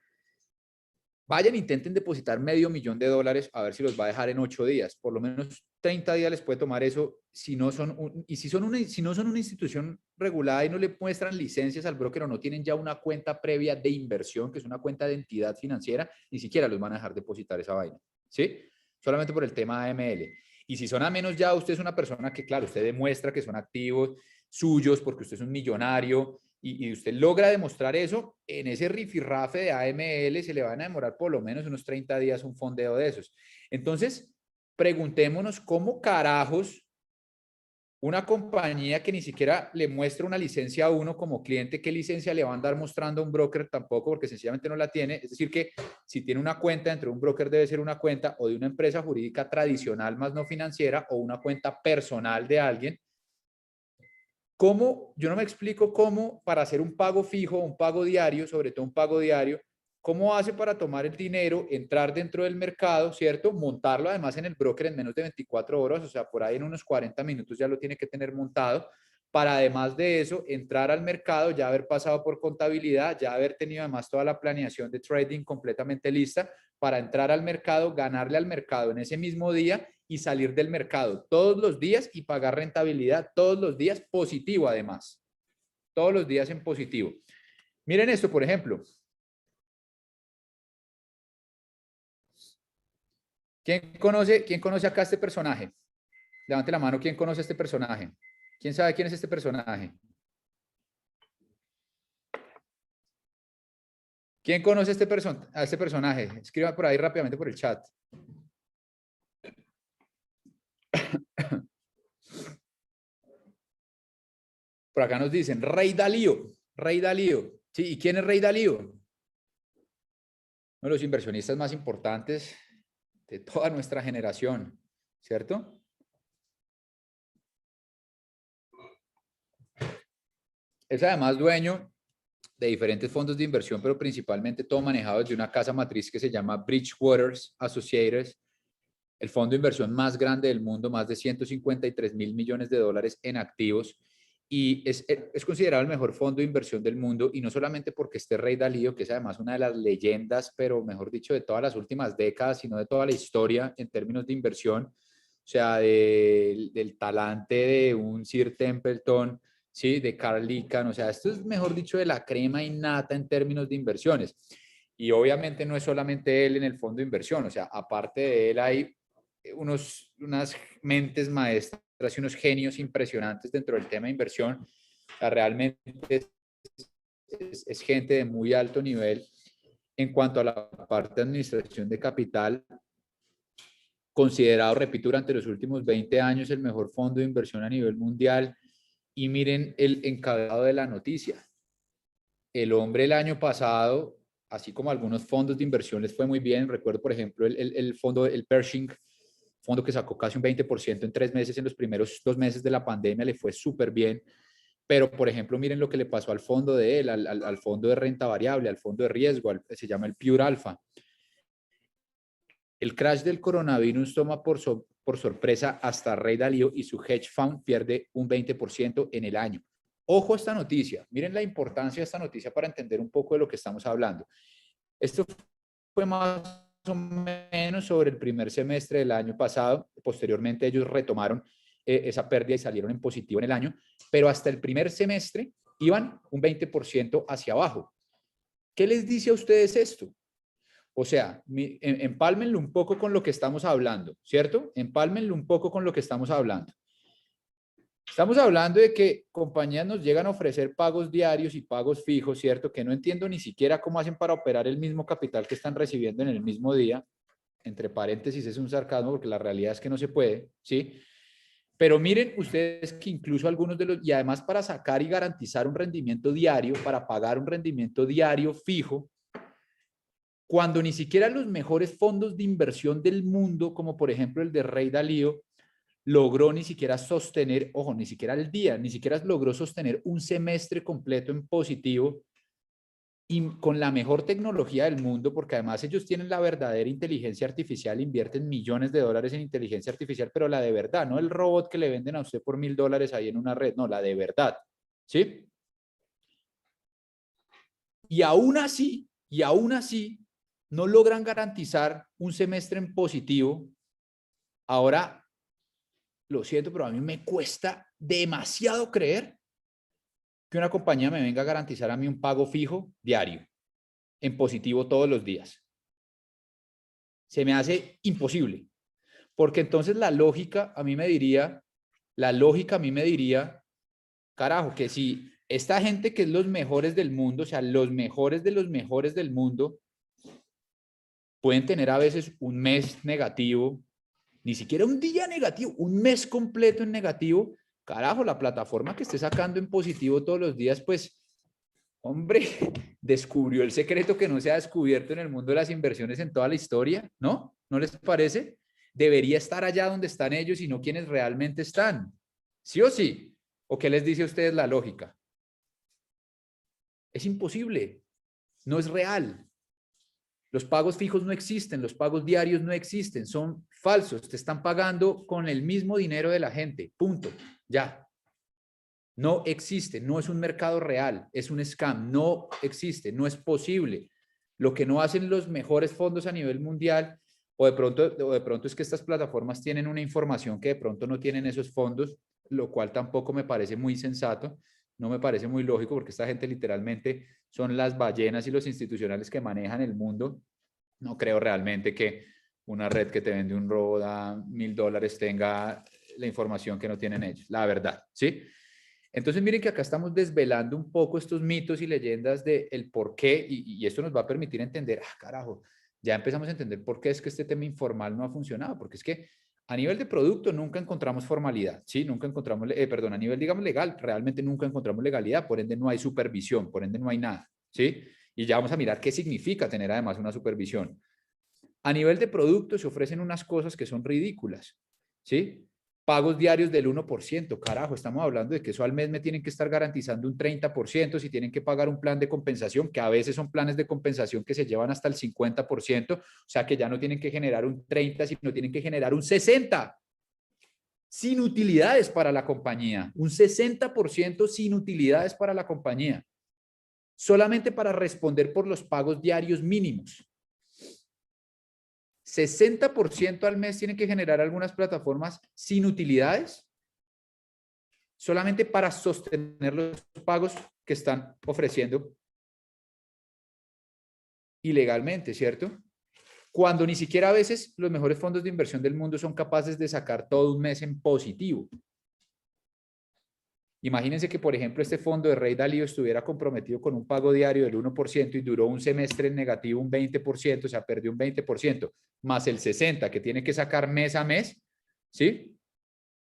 S1: Vayan, intenten depositar $500,000 a ver si los va a dejar en 8 días. Por lo menos 30 días les puede tomar eso. Si no son, si no son una institución regulada y no le muestran licencias al broker o no tienen ya una cuenta previa de inversión, que es una cuenta de entidad financiera, ni siquiera los van a dejar depositar esa vaina. ¿Sí? Solamente por el tema AML. Y si son a menos ya, usted es una persona que, claro, usted demuestra que son activos suyos porque usted es un millonario y usted logra demostrar eso, en ese rifirrafe de AML se le van a demorar por lo menos unos 30 días un fondeo de esos. Entonces, preguntémonos cómo carajos una compañía que ni siquiera le muestra una licencia a uno como cliente, ¿qué licencia le van a andar mostrando a un broker? Tampoco, porque sencillamente no la tiene. Es decir, que si tiene una cuenta dentro de un broker, debe ser una cuenta o de una empresa jurídica tradicional más no financiera o una cuenta personal de alguien. ¿Cómo? Yo no me explico cómo para hacer un pago fijo, un pago diario, sobre todo un pago diario, cómo hace para tomar el dinero, entrar dentro del mercado, ¿cierto? Montarlo además en el broker en menos de 24 horas, o sea, por ahí en unos 40 minutos ya lo tiene que tener montado, para además de eso, entrar al mercado, ya haber pasado por contabilidad, ya haber tenido además toda la planeación de trading completamente lista para entrar al mercado, ganarle al mercado en ese mismo día y salir del mercado todos los días y pagar rentabilidad todos los días, positivo además, todos los días en positivo. Miren esto, por ejemplo. Quién conoce acá a este personaje? Levante la mano, ¿quién conoce a este personaje? ¿Quién sabe quién es este personaje? ¿Quién conoce a este personaje? Escriba por ahí rápidamente por el chat. Por acá nos dicen, Rey Dalío. Rey Dalío. Sí, ¿y quién es Rey Dalío? Uno de los inversionistas más importantes de toda nuestra generación, ¿cierto? Es además dueño de diferentes fondos de inversión, pero principalmente todo manejado desde una casa matriz que se llama Bridgewater Associates, el fondo de inversión más grande del mundo, más de 153 mil millones de dólares en activos, y es considerado el mejor fondo de inversión del mundo, y no solamente porque esté Rey Dalío, que es además una de las leyendas, pero mejor dicho, de todas las últimas décadas, sino de toda la historia en términos de inversión, o sea, del talante de un Sir Templeton, ¿sí? De Carl Icahn, o sea, esto es, mejor dicho, de la crema innata en términos de inversiones. Y obviamente no es solamente él en el fondo de inversión, o sea, aparte de él hay unas mentes maestras y unos genios impresionantes dentro del tema de inversión. O sea, realmente es gente de muy alto nivel en cuanto a la parte de administración de capital, considerado, repito, durante los últimos 20 años el mejor fondo de inversión a nivel mundial. Y miren el encabezado de la noticia. El hombre el año pasado, así como algunos fondos de inversión les fue muy bien. Recuerdo, por ejemplo, el fondo, el Pershing, fondo que sacó casi un 20% en 3 meses, en los primeros 2 meses de la pandemia, le fue súper bien. Pero, por ejemplo, miren lo que le pasó al fondo de él, al fondo de renta variable, al fondo de riesgo, se llama el Pure Alpha. El crash del coronavirus toma por sorpresa hasta Ray Dalio y su hedge fund pierde un 20% en el año. Ojo a esta noticia, miren la importancia de esta noticia para entender un poco de lo que estamos hablando. Esto fue más o menos sobre el primer semestre del año pasado. Posteriormente ellos retomaron esa pérdida y salieron en positivo en el año, pero hasta el primer semestre iban un 20% hacia abajo. ¿Qué les dice a ustedes esto? O sea, empálmenlo un poco con lo que estamos hablando, ¿cierto? Empálmenlo un poco con lo que estamos hablando. Estamos hablando de que compañías nos llegan a ofrecer pagos diarios y pagos fijos, ¿cierto? Que no entiendo ni siquiera cómo hacen para operar el mismo capital que están recibiendo en el mismo día. Entre paréntesis, es un sarcasmo porque la realidad es que no se puede, ¿sí? Pero miren ustedes que incluso algunos de los, y además para sacar y garantizar un rendimiento diario, para pagar un rendimiento diario fijo, cuando ni siquiera los mejores fondos de inversión del mundo, como por ejemplo el de Ray Dalio, logró ni siquiera sostener, ojo, ni siquiera el día, ni siquiera logró sostener un semestre completo en positivo y con la mejor tecnología del mundo, porque además ellos tienen la verdadera inteligencia artificial, invierten millones de dólares en inteligencia artificial, pero la de verdad, no el robot que le venden a usted por $1000 ahí en una red, no, la de verdad, ¿sí? Y aún así, no logran garantizar un semestre en positivo. Ahora, lo siento, pero a mí me cuesta demasiado creer que una compañía me venga a garantizar a mí un pago fijo diario, en positivo todos los días. Se me hace imposible, porque entonces la lógica a mí me diría, carajo, que si esta gente que es los mejores del mundo, o sea, los mejores de los mejores del mundo, pueden tener a veces un mes negativo, ni siquiera un día negativo, un mes completo en negativo, carajo, la plataforma que esté sacando en positivo todos los días, pues, hombre, descubrió el secreto que no se ha descubierto en el mundo de las inversiones en toda la historia, ¿no? ¿No les parece? Debería estar allá donde están ellos y no quienes realmente están. ¿Sí o sí? ¿O qué les dice a ustedes la lógica? Es imposible, no es real. Los pagos fijos no existen, los pagos diarios no existen, son falsos, te están pagando con el mismo dinero de la gente, punto, ya. No existe, no es un mercado real, es un scam, no existe, no es posible. Lo que no hacen los mejores fondos a nivel mundial, o de pronto es que estas plataformas tienen una información que de pronto no tienen esos fondos, lo cual tampoco me parece muy sensato, no me parece muy lógico, porque esta gente literalmente son las ballenas y los institucionales que manejan el mundo. No creo realmente que una red que te vende un robo a $1000 tenga la información que no tienen ellos, la verdad, ¿sí? Entonces miren que acá estamos desvelando un poco estos mitos y leyendas del por qué, y esto nos va a permitir entender, carajo, ya empezamos a entender por qué es que este tema informal no ha funcionado, porque es que a nivel de producto nunca encontramos formalidad, ¿sí? Nunca encontramos, perdón, a nivel, digamos, legal, realmente nunca encontramos legalidad, por ende no hay supervisión, por ende no hay nada, ¿sí? Y ya vamos a mirar qué significa tener además una supervisión. A nivel de producto se ofrecen unas cosas que son ridículas, ¿sí? Pagos diarios del 1%, carajo, estamos hablando de que eso al mes me tienen que estar garantizando un 30%, si tienen que pagar un plan de compensación, que a veces son planes de compensación que se llevan hasta el 50%, o sea que ya no tienen que generar un 30, sino tienen que generar un 60%, sin utilidades para la compañía, un 60% sin utilidades para la compañía, solamente para responder por los pagos diarios mínimos. 60% al mes tienen que generar algunas plataformas sin utilidades, solamente para sostener los pagos que están ofreciendo ilegalmente, ¿cierto? Cuando ni siquiera a veces los mejores fondos de inversión del mundo son capaces de sacar todo un mes en positivo. Imagínense que, por ejemplo, este fondo de Rey Dalío estuviera comprometido con un pago diario del 1% y duró un semestre en negativo un 20%, o sea, perdió un 20%, más el 60% que tiene que sacar mes a mes, ¿sí?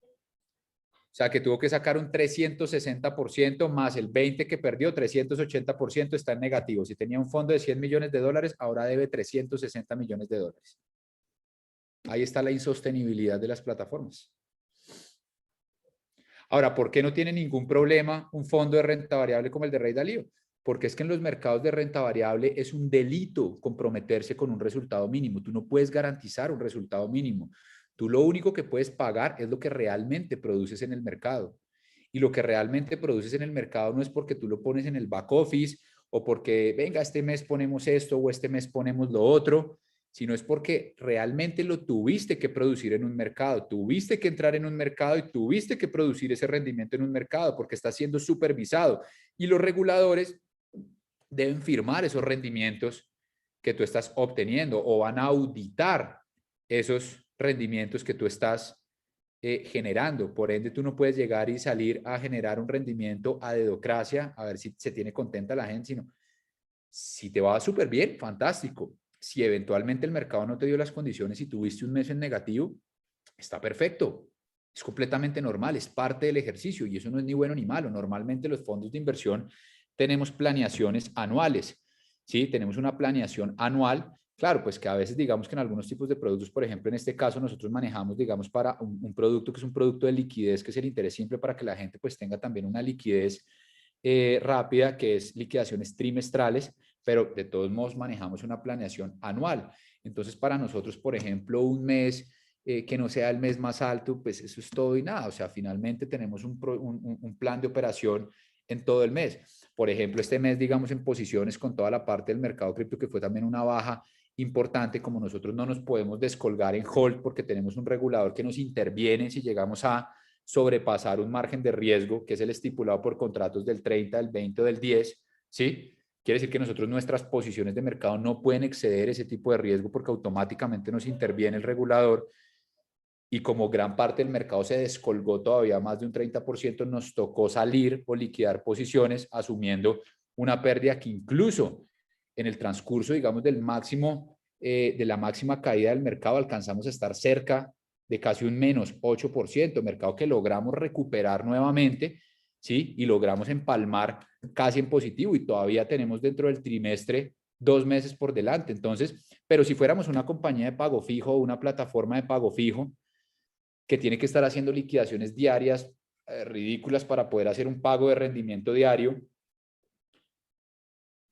S1: O sea, que tuvo que sacar un 360% más el 20% que perdió, 380% está en negativo. Si tenía un fondo de 100 millones de dólares, ahora debe 360 millones de dólares. Ahí está la insostenibilidad de las plataformas. Ahora, ¿por qué no tiene ningún problema un fondo de renta variable como el de Rey Dalío? Porque es que en los mercados de renta variable es un delito comprometerse con un resultado mínimo. Tú no puedes garantizar un resultado mínimo. Tú lo único que puedes pagar es lo que realmente produces en el mercado. Y lo que realmente produces en el mercado no es porque tú lo pones en el back office o porque, venga, este mes ponemos esto o este mes ponemos lo otro, sino es porque realmente lo tuviste que producir en un mercado, tuviste que entrar en un mercado y tuviste que producir ese rendimiento en un mercado porque está siendo supervisado. Y los reguladores deben firmar esos rendimientos que tú estás obteniendo o van a auditar esos rendimientos que tú estás generando. Por ende, tú no puedes llegar y salir a generar un rendimiento a dedocracia, a ver si se tiene contenta la gente, sino si te va súper bien, fantástico. Si eventualmente el mercado no te dio las condiciones y tuviste un mes en negativo, está perfecto. Es completamente normal, es parte del ejercicio y eso no es ni bueno ni malo. Normalmente los fondos de inversión tenemos planeaciones anuales, ¿sí? Tenemos una planeación anual. Claro, pues que a veces digamos que en algunos tipos de productos, por ejemplo, en este caso nosotros manejamos, digamos, para un producto que es un producto de liquidez, que es el interés simple para que la gente pues tenga también una liquidez rápida, que es liquidaciones trimestrales, pero de todos modos manejamos una planeación anual. Entonces, para nosotros, por ejemplo, un mes que no sea el mes más alto, pues eso es todo y nada. O sea, finalmente tenemos un plan de operación en todo el mes. Por ejemplo, este mes, digamos, en posiciones con toda la parte del mercado cripto, que fue también una baja importante, como nosotros no nos podemos descolgar en hold porque tenemos un regulador que nos interviene si llegamos a sobrepasar un margen de riesgo, que es el estipulado por contratos del 30, del 20 o del 10, ¿sí? Quiere decir que nosotros nuestras posiciones de mercado no pueden exceder ese tipo de riesgo porque automáticamente nos interviene el regulador y como gran parte del mercado se descolgó todavía más de un 30%, nos tocó salir o liquidar posiciones asumiendo una pérdida que incluso en el transcurso, digamos, del máximo, de la máxima caída del mercado, alcanzamos a estar cerca de casi un menos 8%, mercado que logramos recuperar nuevamente, ¿sí? Y logramos empalmar casi en positivo y todavía tenemos dentro del trimestre 2 meses por delante. Entonces, pero si fuéramos una compañía de pago fijo o una plataforma de pago fijo, que tiene que estar haciendo liquidaciones diarias ridículas para poder hacer un pago de rendimiento diario.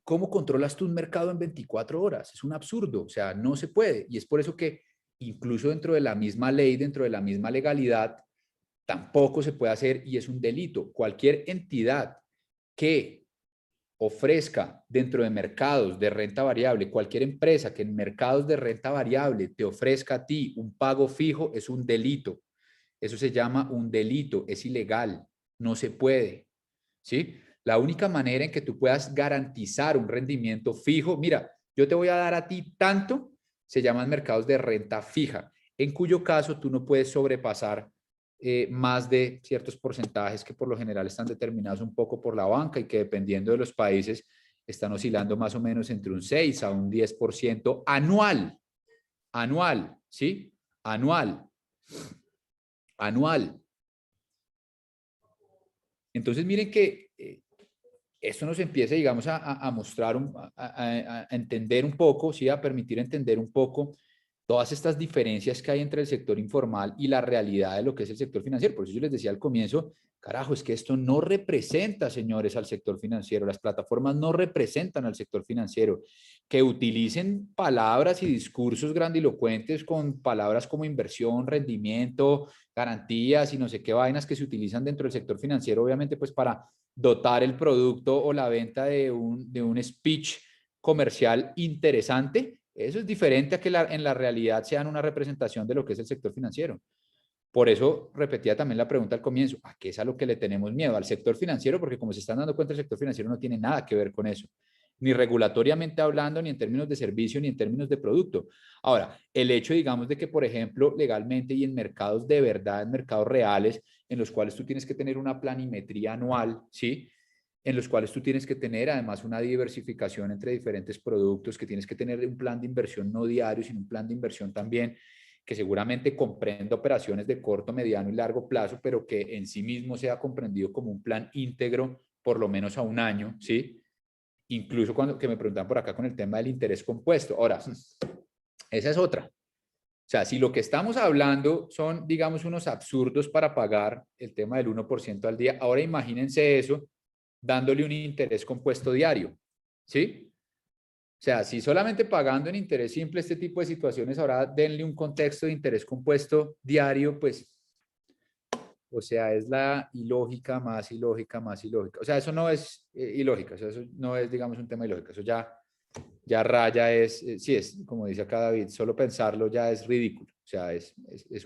S1: ¿Cómo controlas tú un mercado en 24 horas? Es un absurdo, o sea, no se puede. Y es por eso que incluso dentro de la misma ley, dentro de la misma legalidad, tampoco se puede hacer y es un delito. Cualquier entidad que ofrezca dentro de mercados de renta variable, cualquier empresa que en mercados de renta variable te ofrezca a ti un pago fijo, es un delito. Eso se llama un delito, es ilegal, no se puede, ¿sí? La única manera en que tú puedas garantizar un rendimiento fijo, mira, yo te voy a dar a ti tanto, se llaman mercados de renta fija, en cuyo caso tú no puedes sobrepasar más de ciertos porcentajes que por lo general están determinados un poco por la banca y que dependiendo de los países están oscilando más o menos entre un 6 a un 10% anual, anual, ¿sí? Anual. Anual. Entonces, miren que esto nos empieza, digamos, a mostrar, a entender un poco, ¿sí? A permitir entender un poco todas estas diferencias que hay entre el sector informal y la realidad de lo que es el sector financiero. Por eso yo les decía al comienzo, carajo, es que esto no representa, señores, al sector financiero. Las plataformas no representan al sector financiero. Que utilicen palabras y discursos grandilocuentes con palabras como inversión, rendimiento, garantías y no sé qué vainas que se utilizan dentro del sector financiero, obviamente, pues para dotar el producto o la venta de un speech comercial interesante. Eso es diferente a que en la realidad sean una representación de lo que es el sector financiero. Por eso repetía también la pregunta al comienzo, ¿a qué es a lo que le tenemos miedo? Al sector financiero, porque como se están dando cuenta, el sector financiero no tiene nada que ver con eso. ni regulatoriamente hablando, ni en términos de servicio, ni en términos de producto. Ahora, el hecho, digamos, de que, por ejemplo, legalmente y en mercados de verdad, en mercados reales, en los cuales tú tienes que tener una planimetría anual, ¿sí? En los cuales tú tienes que tener además una diversificación entre diferentes productos, que tienes que tener un plan de inversión no diario, sino un plan de inversión también que seguramente comprenda operaciones de corto, mediano y largo plazo, pero que en sí mismo sea comprendido como un plan íntegro por lo menos a un año, ¿sí? Incluso cuando que me preguntan por acá con el tema del interés compuesto. Ahora, esa es otra. O sea, si lo que estamos hablando son, digamos, unos absurdos para pagar el tema del 1% al día, ahora imagínense eso dándole un interés compuesto diario, ¿sí? O sea, si solamente pagando en interés simple este tipo de situaciones, ahora denle un contexto de interés compuesto diario, pues, o sea, es la ilógica más ilógica más ilógica. O sea, eso no es ilógica, o sea, eso no es, digamos, un tema ilógico, eso ya raya es, sí es, como dice acá David, solo pensarlo ya es ridículo, o sea, es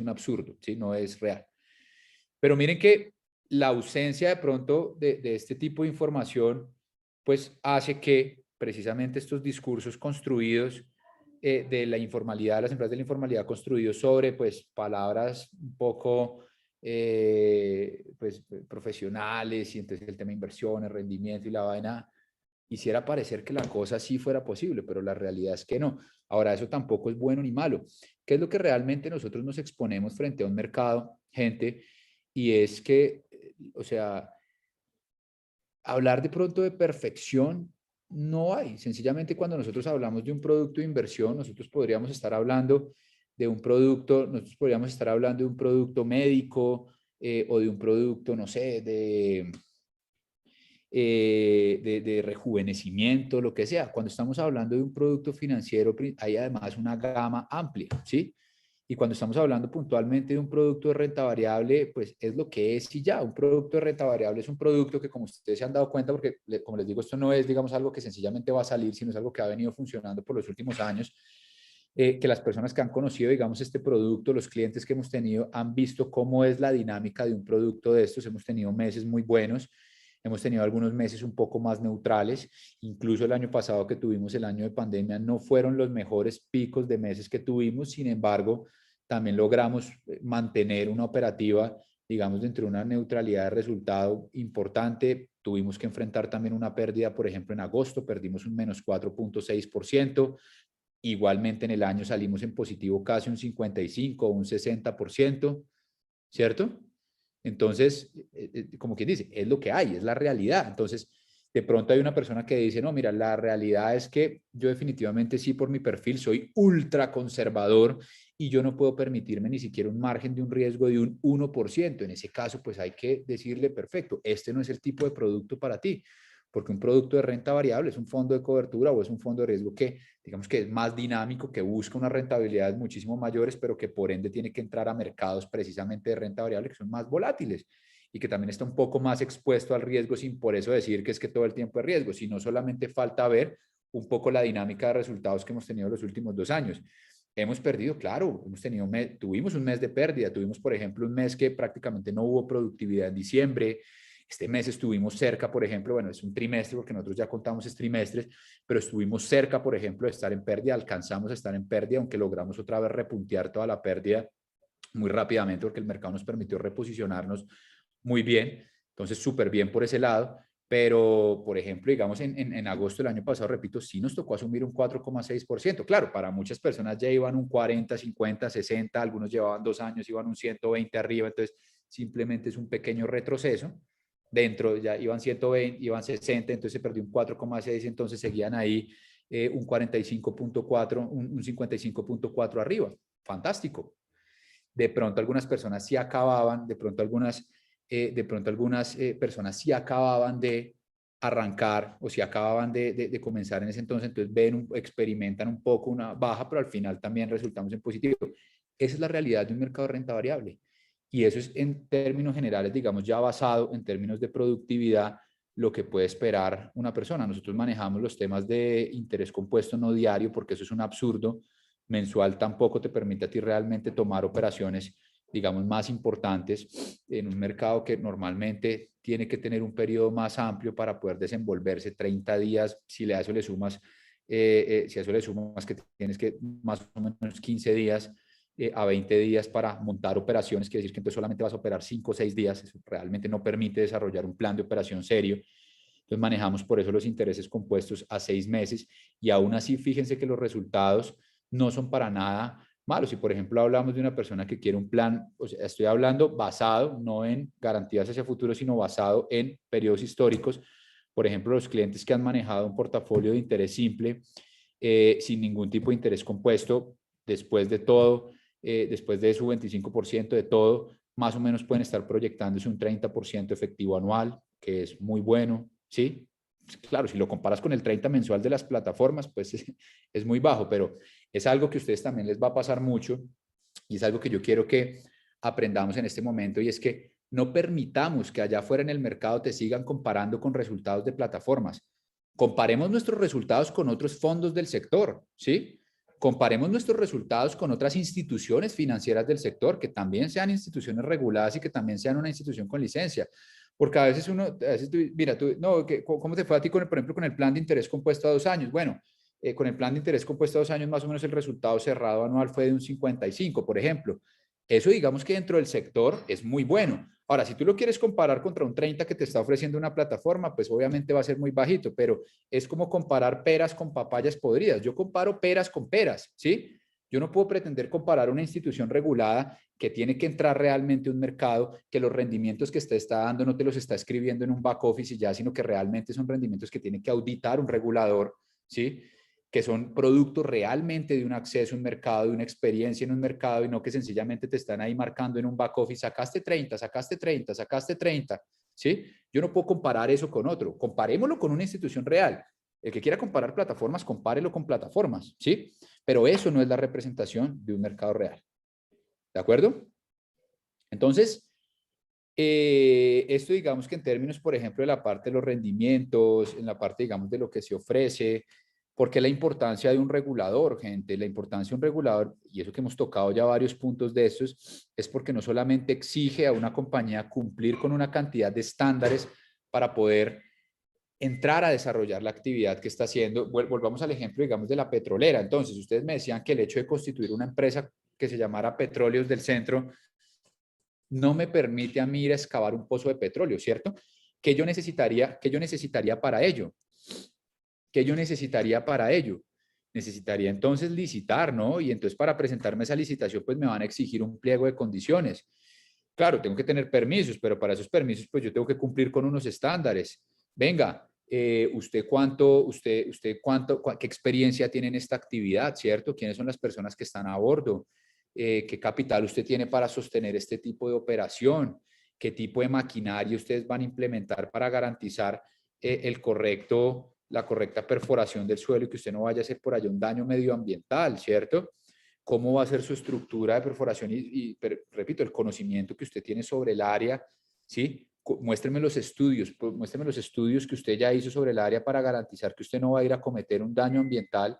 S1: un absurdo, ¿sí? No es real. Pero miren que la ausencia de pronto de este tipo de información, pues hace que precisamente estos discursos construidos de la informalidad, las empresas de la informalidad construidos sobre pues palabras un poco pues profesionales y entonces el tema de inversiones, rendimiento y la vaina, hiciera parecer que la cosa sí fuera posible, pero la realidad es que no. Ahora, eso tampoco es bueno ni malo. ¿Qué es lo que realmente nosotros nos exponemos frente a un mercado, gente? Y es que, o sea, hablar de pronto de perfección no hay. Sencillamente cuando nosotros hablamos de un producto de inversión, nosotros podríamos estar hablando de un producto, nosotros podríamos estar hablando de un producto médico o de un producto, no sé, de rejuvenecimiento, lo que sea. Cuando estamos hablando de un producto financiero, hay además una gama amplia, ¿sí? Y cuando estamos hablando puntualmente de un producto de renta variable, pues es lo que es y ya. Un producto de renta variable es un producto que, como ustedes se han dado cuenta, porque como les digo, esto no es, digamos, algo que sencillamente va a salir, sino es algo que ha venido funcionando por los últimos años, que las personas que han conocido, digamos, este producto, los clientes que hemos tenido, han visto cómo es la dinámica de un producto de estos. Hemos tenido meses muy buenos. Hemos tenido algunos meses un poco más neutrales. Incluso el año pasado que tuvimos el año de pandemia no fueron los mejores picos de meses que tuvimos. Sin embargo, también logramos mantener una operativa, digamos, dentro de una neutralidad de resultado importante. Tuvimos que enfrentar también una pérdida, por ejemplo, en agosto perdimos un menos 4.6%. Igualmente en el año salimos en positivo casi un 55 o un 60%, ¿cierto? Entonces, como quien dice, es lo que hay, es la realidad. Entonces, de pronto hay una persona que dice, no, mira, la realidad es que yo definitivamente sí por mi perfil soy ultra conservador y yo no puedo permitirme ni siquiera un margen de un riesgo de un 1%. En ese caso, pues hay que decirle, perfecto, este no es el tipo de producto para ti, porque un producto de renta variable es un fondo de cobertura o es un fondo de riesgo que, digamos que es más dinámico, que busca unas rentabilidades muchísimo mayores, pero que por ende tiene que entrar a mercados precisamente de renta variable que son más volátiles y que también está un poco más expuesto al riesgo, sin por eso decir que es que todo el tiempo es riesgo, sino solamente falta ver un poco la dinámica de resultados que hemos tenido los últimos 2 años. Hemos perdido, claro, tuvimos un mes de pérdida, tuvimos, por ejemplo, un mes que prácticamente no hubo productividad en diciembre. Este mes estuvimos cerca, por ejemplo, bueno, es un trimestre porque nosotros ya contamos trimestres, pero estuvimos cerca, por ejemplo, de estar en pérdida, alcanzamos a estar en pérdida, aunque logramos otra vez repuntear toda la pérdida muy rápidamente porque el mercado nos permitió reposicionarnos muy bien, entonces súper bien por ese lado, pero por ejemplo, digamos en agosto del año pasado, repito, sí nos tocó asumir un 4,6%. Claro, para muchas personas ya iban un 40, 50, 60, algunos llevaban 2 años, iban un 120 arriba, entonces simplemente es un pequeño retroceso. Dentro ya iban 120, iban 60, entonces se perdió un 4,6, entonces seguían ahí un 45.4, un 55.4 arriba. Fantástico. De pronto algunas personas sí acababan, de pronto algunas personas sí acababan de arrancar o sí acababan de comenzar en ese entonces ven, experimentan un poco una baja, pero al final también resultamos en positivo. Esa es la realidad de un mercado de renta variable. Y eso es en términos generales, digamos, ya basado en términos de productividad, lo que puede esperar una persona. Nosotros manejamos los temas de interés compuesto no diario porque eso es un absurdo. Mensual tampoco te permite a ti realmente tomar operaciones, digamos, más importantes en un mercado que normalmente tiene que tener un periodo más amplio para poder desenvolverse, 30 días, si a eso le sumas, si a eso le sumas que tienes que más o menos 15 días a 20 días para montar operaciones, quiere decir que entonces solamente vas a operar 5 o 6 días, eso realmente no permite desarrollar un plan de operación serio. Entonces manejamos por eso los intereses compuestos a 6 meses y aún así fíjense que los resultados no son para nada malos. Si por ejemplo hablamos de una persona que quiere un plan, o sea, estoy hablando basado no en garantías hacia futuro, sino basado en periodos históricos. Por ejemplo, los clientes que han manejado un portafolio de interés simple sin ningún tipo de interés compuesto, después de todo, después de su 25% de todo, más o menos pueden estar proyectándose un 30% efectivo anual, que es muy bueno, ¿sí? Claro, si lo comparas con el 30 mensual de las plataformas, pues es muy bajo, pero es algo que a ustedes también les va a pasar mucho y es algo que yo quiero que aprendamos en este momento y es que no permitamos que allá afuera en el mercado te sigan comparando con resultados de plataformas. Comparemos nuestros resultados con otros fondos del sector, ¿sí? Comparemos nuestros resultados con otras instituciones financieras del sector, que también sean instituciones reguladas y que también sean una institución con licencia. Porque a veces mira, no, ¿cómo te fue a ti, por ejemplo, con el plan de interés compuesto a 2 años? Bueno, con el plan de interés compuesto a 2 años, más o menos el resultado cerrado anual fue de un 55, por ejemplo. Eso digamos que dentro del sector es muy bueno. Ahora, si tú lo quieres comparar contra un 30 que te está ofreciendo una plataforma, pues obviamente va a ser muy bajito, pero es como comparar peras con papayas podridas. Yo comparo peras con peras, ¿sí? Yo no puedo pretender comparar una institución regulada que tiene que entrar realmente a un mercado, que los rendimientos que usted está dando no te los está escribiendo en un back office y ya, sino que realmente son rendimientos que tiene que auditar un regulador, ¿sí? Que son productos realmente de un acceso a un mercado, de una experiencia en un mercado y no que sencillamente te están ahí marcando en un back office, sacaste 30, sacaste 30, sacaste 30, ¿sí? Yo no puedo comparar eso con otro, comparémoslo con una institución real. El que quiera comparar plataformas, compárelo con plataformas, ¿sí? Pero eso no es la representación de un mercado real. ¿De acuerdo? Entonces, esto digamos que en términos, por ejemplo, de la parte de los rendimientos, en la parte, digamos, de lo que se ofrece, porque la importancia de un regulador, gente, la importancia de un regulador, y eso que hemos tocado ya varios puntos de estos, es porque no solamente exige a una compañía cumplir con una cantidad de estándares para poder entrar a desarrollar la actividad que está haciendo. Volvamos al ejemplo, digamos, de la petrolera. Entonces, ustedes me decían que el hecho de constituir una empresa que se llamara Petróleos del Centro no me permite a mí ir a excavar un pozo de petróleo, ¿cierto? ¿Qué yo necesitaría para ello? ¿Qué yo necesitaría para ello? Necesitaría entonces licitar, ¿no? Y entonces para presentarme esa licitación, pues me van a exigir un pliego de condiciones. Claro, tengo que tener permisos, pero para esos permisos, pues yo tengo que cumplir con unos estándares. Venga, qué experiencia tiene en esta actividad, ¿cierto? ¿Quiénes son las personas que están a bordo? ¿Qué capital usted tiene para sostener este tipo de operación? ¿Qué tipo de maquinaria ustedes van a implementar para garantizar la correcta perforación del suelo y que usted no vaya a hacer por allá un daño medioambiental, ¿cierto? ¿Cómo va a ser su estructura de perforación? Pero, repito, el conocimiento que usted tiene sobre el área, ¿sí? Muéstreme los estudios que usted ya hizo sobre el área para garantizar que usted no va a ir a cometer un daño ambiental,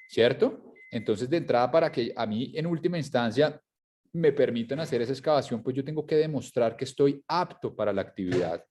S1: ¿cierto? Entonces, de entrada, para que a mí, en última instancia, me permitan hacer esa excavación, pues yo tengo que demostrar que estoy apto para la actividad.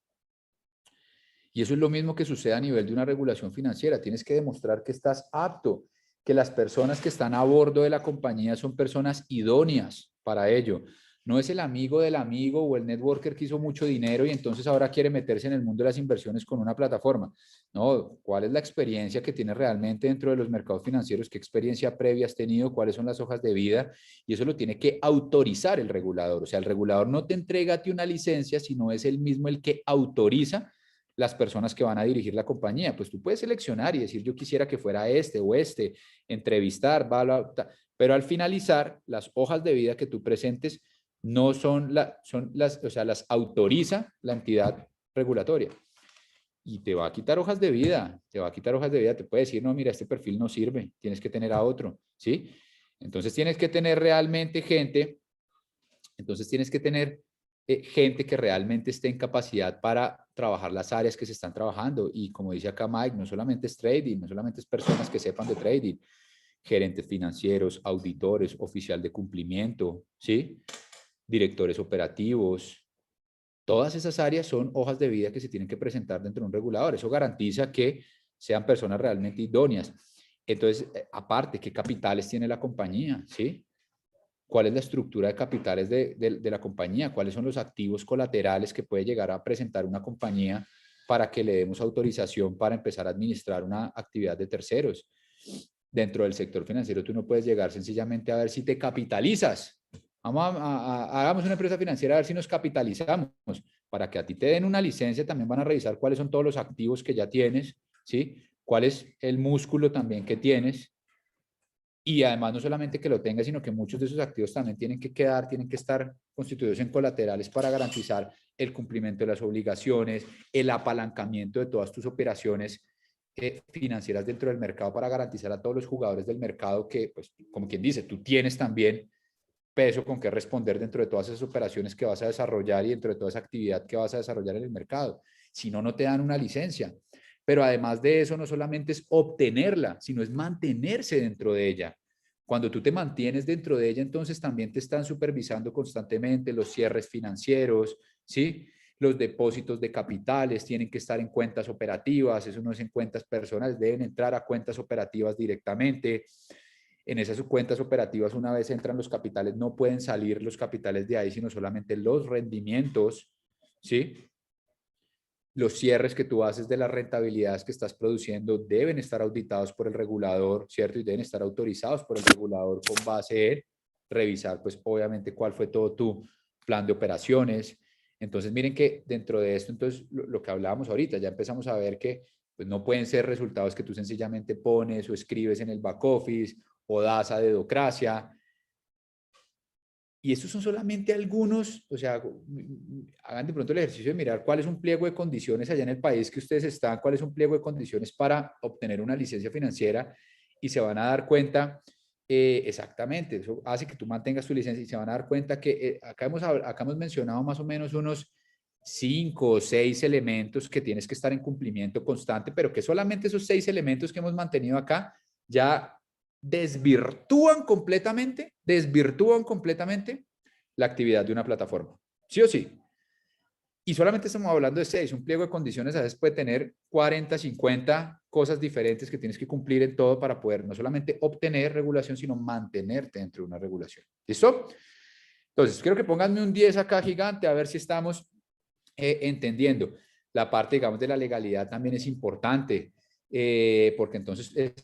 S1: Y eso es lo mismo que sucede a nivel de una regulación financiera. Tienes que demostrar que estás apto, que las personas que están a bordo de la compañía son personas idóneas para ello. No es el amigo del amigo o el networker que hizo mucho dinero y entonces ahora quiere meterse en el mundo de las inversiones con una plataforma. No, ¿cuál es la experiencia que tienes realmente dentro de los mercados financieros? ¿Qué experiencia previa has tenido? ¿Cuáles son las hojas de vida? Y eso lo tiene que autorizar el regulador. O sea, el regulador no te entrega a ti una licencia, sino es él mismo el que autoriza las personas que van a dirigir la compañía. Pues tú puedes seleccionar y decir, yo quisiera que fuera este o este, entrevistar, pero al finalizar, las hojas de vida que tú presentes no son, o sea, las autoriza la entidad regulatoria. Y te va a quitar hojas de vida, te puede decir, no, mira, este perfil no sirve, tienes que tener a otro, ¿sí? Entonces tienes que tener realmente gente que realmente esté en capacidad para trabajar las áreas que se están trabajando. Y como dice acá Mike, no solamente es trading, no solamente es personas que sepan de trading, gerentes financieros, auditores, oficial de cumplimiento, ¿sí? Directores operativos, Todas esas áreas son hojas de vida que se tienen que presentar dentro de un regulador. Eso garantiza que sean personas realmente idóneas. Entonces, aparte, ¿qué capitales tiene la compañía? ¿Sí? ¿Cuál es la estructura de capitales de la compañía? ¿Cuáles son los activos colaterales que puede llegar a presentar una compañía para que le demos autorización para empezar a administrar una actividad de terceros? Dentro del sector financiero tú no puedes llegar sencillamente a ver si te capitalizas. Hagamos una empresa financiera a ver si nos capitalizamos. Para que a ti te den una licencia también van a revisar cuáles son todos los activos que ya tienes, ¿sí? Cuál es el músculo también que tienes. Y además no solamente que lo tengas, sino que muchos de esos activos también tienen que estar constituidos en colaterales para garantizar el cumplimiento de las obligaciones, el apalancamiento de todas tus operaciones financieras dentro del mercado para garantizar a todos los jugadores del mercado que, pues, como quien dice, tú tienes también peso con qué responder dentro de todas esas operaciones que vas a desarrollar y dentro de toda esa actividad que vas a desarrollar en el mercado. Si no, no te dan una licencia. Pero además de eso, no solamente es obtenerla, sino es mantenerse dentro de ella. Cuando tú te mantienes dentro de ella, entonces también te están supervisando constantemente los cierres financieros, ¿sí? Los depósitos de capitales tienen que estar en cuentas operativas, eso no es en cuentas personales, deben entrar a cuentas operativas directamente. En esas cuentas operativas, una vez entran los capitales, no pueden salir los capitales de ahí, sino solamente los rendimientos, ¿sí? Los cierres que tú haces de las rentabilidades que estás produciendo deben estar auditados por el regulador, ¿cierto? Y deben estar autorizados por el regulador con base en revisar, pues obviamente, cuál fue todo tu plan de operaciones. Entonces, miren que dentro de esto, entonces, lo que hablábamos ahorita, ya empezamos a ver que pues, no pueden ser resultados que tú sencillamente pones o escribes en el back office o das a dedocracia. Y estos son solamente algunos, o sea, hagan de pronto el ejercicio de mirar cuál es un pliego de condiciones allá en el país que ustedes están, cuál es un pliego de condiciones para obtener una licencia financiera y se van a dar cuenta exactamente, eso hace que tú mantengas tu licencia y se van a dar cuenta que acá hemos mencionado más o menos unos 5 o 6 elementos que tienes que estar en cumplimiento constante, pero que solamente esos 6 elementos que hemos mantenido acá ya desvirtúan completamente la actividad de una plataforma. Sí o sí. Y solamente estamos hablando de 6. Un pliego de condiciones a veces puede tener 40, 50 cosas diferentes que tienes que cumplir en todo para poder no solamente obtener regulación, sino mantenerte dentro de una regulación. ¿Listo? Entonces, quiero que pónganme un 10 acá gigante a ver si estamos entendiendo. La parte, digamos, de la legalidad también es importante, porque entonces es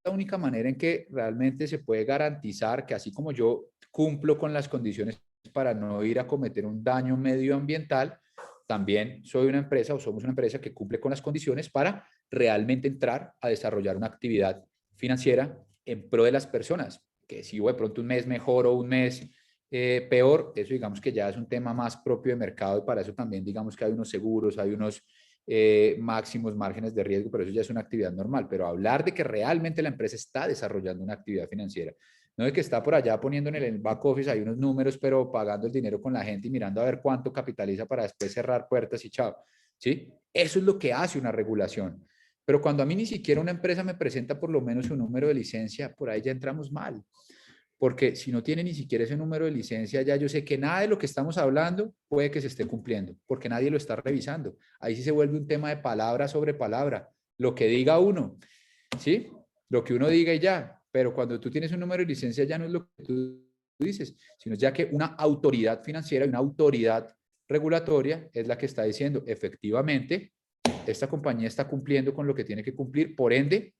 S1: la única manera en que realmente se puede garantizar que así como yo cumplo con las condiciones para no ir a cometer un daño medioambiental, también soy una empresa o somos una empresa que cumple con las condiciones para realmente entrar a desarrollar una actividad financiera en pro de las personas, que si de pronto un mes mejor o un mes peor, eso digamos que ya es un tema más propio de mercado y para eso también digamos que hay unos seguros, hay unos máximos márgenes de riesgo, pero eso ya es una actividad normal. Pero hablar de que realmente la empresa está desarrollando una actividad financiera, no de que está por allá poniendo en el back office hay unos números, pero pagando el dinero con la gente y mirando a ver cuánto capitaliza para después cerrar puertas y chao. ¿Sí? Eso es lo que hace una regulación. Pero cuando a mí ni siquiera una empresa me presenta por lo menos un número de licencia, por ahí ya entramos mal. Porque si no tiene ni siquiera ese número de licencia, ya yo sé que nada de lo que estamos hablando puede que se esté cumpliendo, porque nadie lo está revisando. Ahí sí se vuelve un tema de palabra sobre palabra. Lo que diga uno, ¿sí? Lo que uno diga y ya. Pero cuando tú tienes un número de licencia ya no es lo que tú dices, sino ya que una autoridad financiera, una autoridad regulatoria es la que está diciendo, efectivamente, esta compañía está cumpliendo con lo que tiene que cumplir, por ende,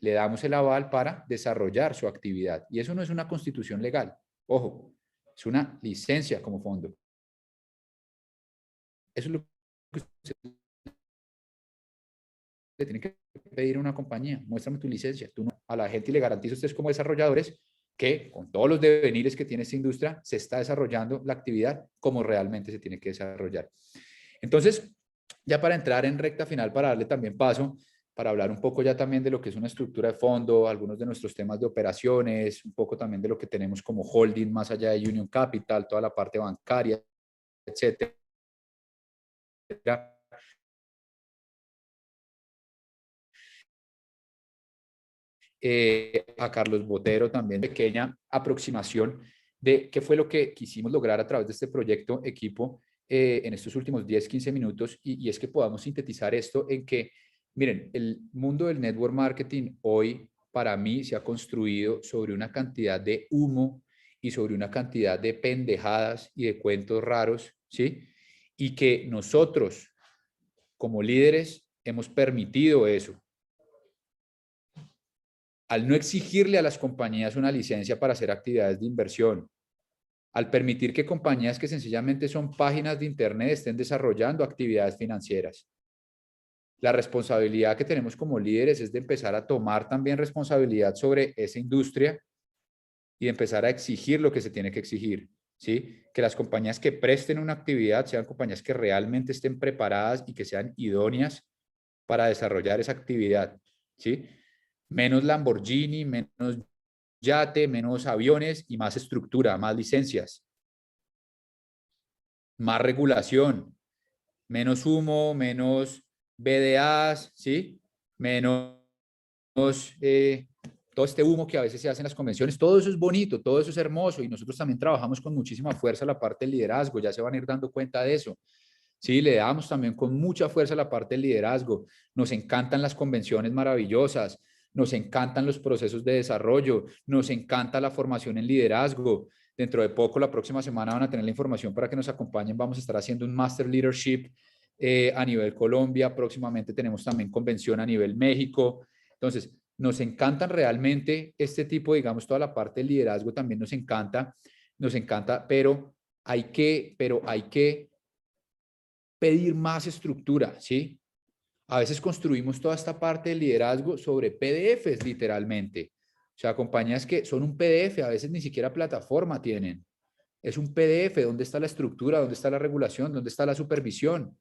S1: le damos el aval para desarrollar su actividad. Y eso no es una constitución legal. Ojo, es una licencia como fondo. Eso es lo que usted le tiene que pedir a una compañía. Muéstrame tu licencia. Tú no, a la gente le garantiza a ustedes como desarrolladores que con todos los devenires que tiene esta industria se está desarrollando la actividad como realmente se tiene que desarrollar. Entonces, ya para entrar en recta final, para darle también paso, para hablar un poco ya también de lo que es una estructura de fondo, algunos de nuestros temas de operaciones, un poco también de lo que tenemos como holding más allá de Union Capital, toda la parte bancaria, etcétera. A Carlos Botero también, pequeña aproximación de qué fue lo que quisimos lograr a través de este proyecto equipo en estos últimos 10, 15 minutos, y es que podamos sintetizar esto en que, miren, el mundo del network marketing hoy para mí se ha construido sobre una cantidad de humo y sobre una cantidad de pendejadas y de cuentos raros, ¿sí? Y que nosotros, como líderes, hemos permitido eso. Al no exigirle a las compañías una licencia para hacer actividades de inversión, al permitir que compañías que sencillamente son páginas de internet estén desarrollando actividades financieras. La responsabilidad que tenemos como líderes es de empezar a tomar también responsabilidad sobre esa industria y de empezar a exigir lo que se tiene que exigir, ¿sí? Que las compañías que presten una actividad sean compañías que realmente estén preparadas y que sean idóneas para desarrollar esa actividad, ¿sí? Menos Lamborghini, menos yate, menos aviones y más estructura, más licencias, más regulación, menos humo, menos BDAs, ¿sí? Menos todo este humo que a veces se hace en las convenciones, todo eso es bonito, todo eso es hermoso y nosotros también trabajamos con muchísima fuerza la parte del liderazgo, ya se van a ir dando cuenta de eso. Sí, le damos también con mucha fuerza la parte del liderazgo. Nos encantan las convenciones maravillosas, nos encantan los procesos de desarrollo, nos encanta la formación en liderazgo. Dentro de poco, la próxima semana van a tener la información para que nos acompañen. Vamos a estar haciendo un Master Leadership a nivel Colombia. Próximamente tenemos también convención a nivel México. Entonces, nos encantan realmente este tipo, digamos, toda la parte del liderazgo también nos encanta, pero hay que pedir más estructura, ¿sí? A veces construimos toda esta parte del liderazgo sobre PDFs, literalmente. O sea, compañías que son un PDF, a veces ni siquiera plataforma tienen. Es un PDF, ¿dónde está la estructura? ¿Dónde está la regulación? ¿Dónde está la supervisión?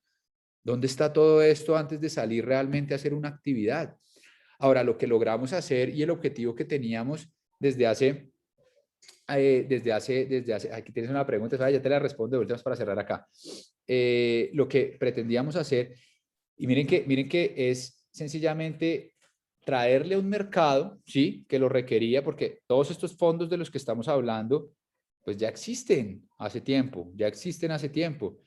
S1: ¿Dónde está todo esto antes de salir realmente a hacer una actividad? Ahora, lo que logramos hacer y el objetivo que teníamos desde hace, aquí tienes una pregunta, ya te la respondo de últimas para cerrar acá. Lo que pretendíamos hacer, y miren que es sencillamente traerle a un mercado, ¿sí? Que lo requería, porque todos estos fondos de los que estamos hablando, pues ya existen hace tiempo, ya existen hace tiempo.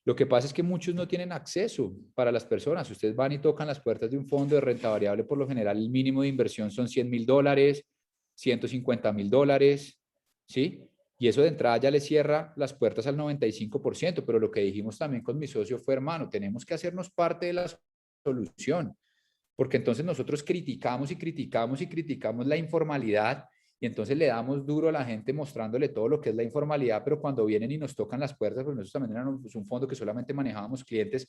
S1: Lo que pasa es que muchos no tienen acceso para las personas. Ustedes van y tocan las puertas de un fondo de renta variable, por lo general el mínimo de inversión son $100,000, $150,000, ¿sí? Y eso de entrada ya le cierra las puertas al 95%, pero lo que dijimos también con mi socio fue, hermano, tenemos que hacernos parte de la solución, porque entonces nosotros criticamos y criticamos y criticamos la informalidad y entonces le damos duro a la gente mostrándole todo lo que es la informalidad, pero cuando vienen y nos tocan las puertas, pues nosotros también éramos un fondo que solamente manejábamos clientes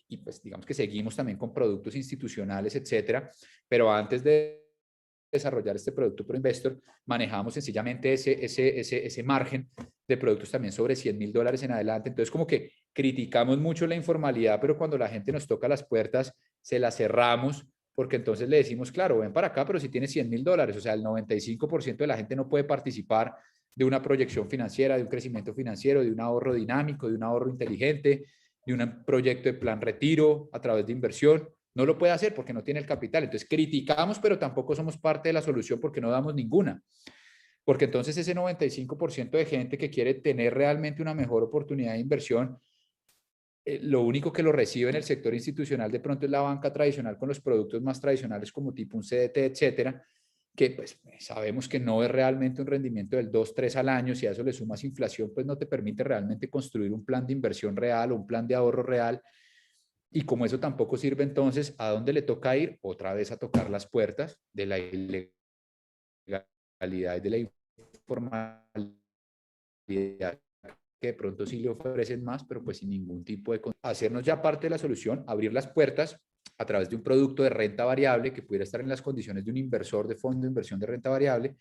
S1: y pues digamos que seguimos también con productos institucionales, etcétera, pero antes de desarrollar este producto Pro Investor, manejamos sencillamente ese margen de productos también sobre $100,000 en adelante. Entonces, como que criticamos mucho la informalidad, pero cuando la gente nos toca las puertas, se las cerramos, porque entonces le decimos, claro, ven para acá, pero si tienes $100,000, o sea, el 95% de la gente no puede participar de una proyección financiera, de un crecimiento financiero, de un ahorro dinámico, de un ahorro inteligente, de un proyecto de plan retiro a través de inversión. No lo puede hacer porque no tiene el capital. Entonces criticamos, pero tampoco somos parte de la solución porque no damos ninguna. Porque entonces ese 95% de gente que quiere tener realmente una mejor oportunidad de inversión, lo único que lo recibe en el sector institucional de pronto es la banca tradicional con los productos más tradicionales como tipo un CDT, etcétera, que pues sabemos que no es realmente un rendimiento del 2, 3 al año. Si a eso le sumas inflación, pues no te permite realmente construir un plan de inversión real o un plan de ahorro real. Y como eso tampoco sirve, entonces, ¿a dónde le toca ir? Otra vez a tocar las puertas de la ilegalidad y de la informalidad, que de pronto sí le ofrecen más, pero pues sin ningún tipo de... Hacernos ya parte de la solución, abrir las puertas a través de un producto de renta variable que pudiera estar en las condiciones de un inversor de fondo de inversión de renta variable,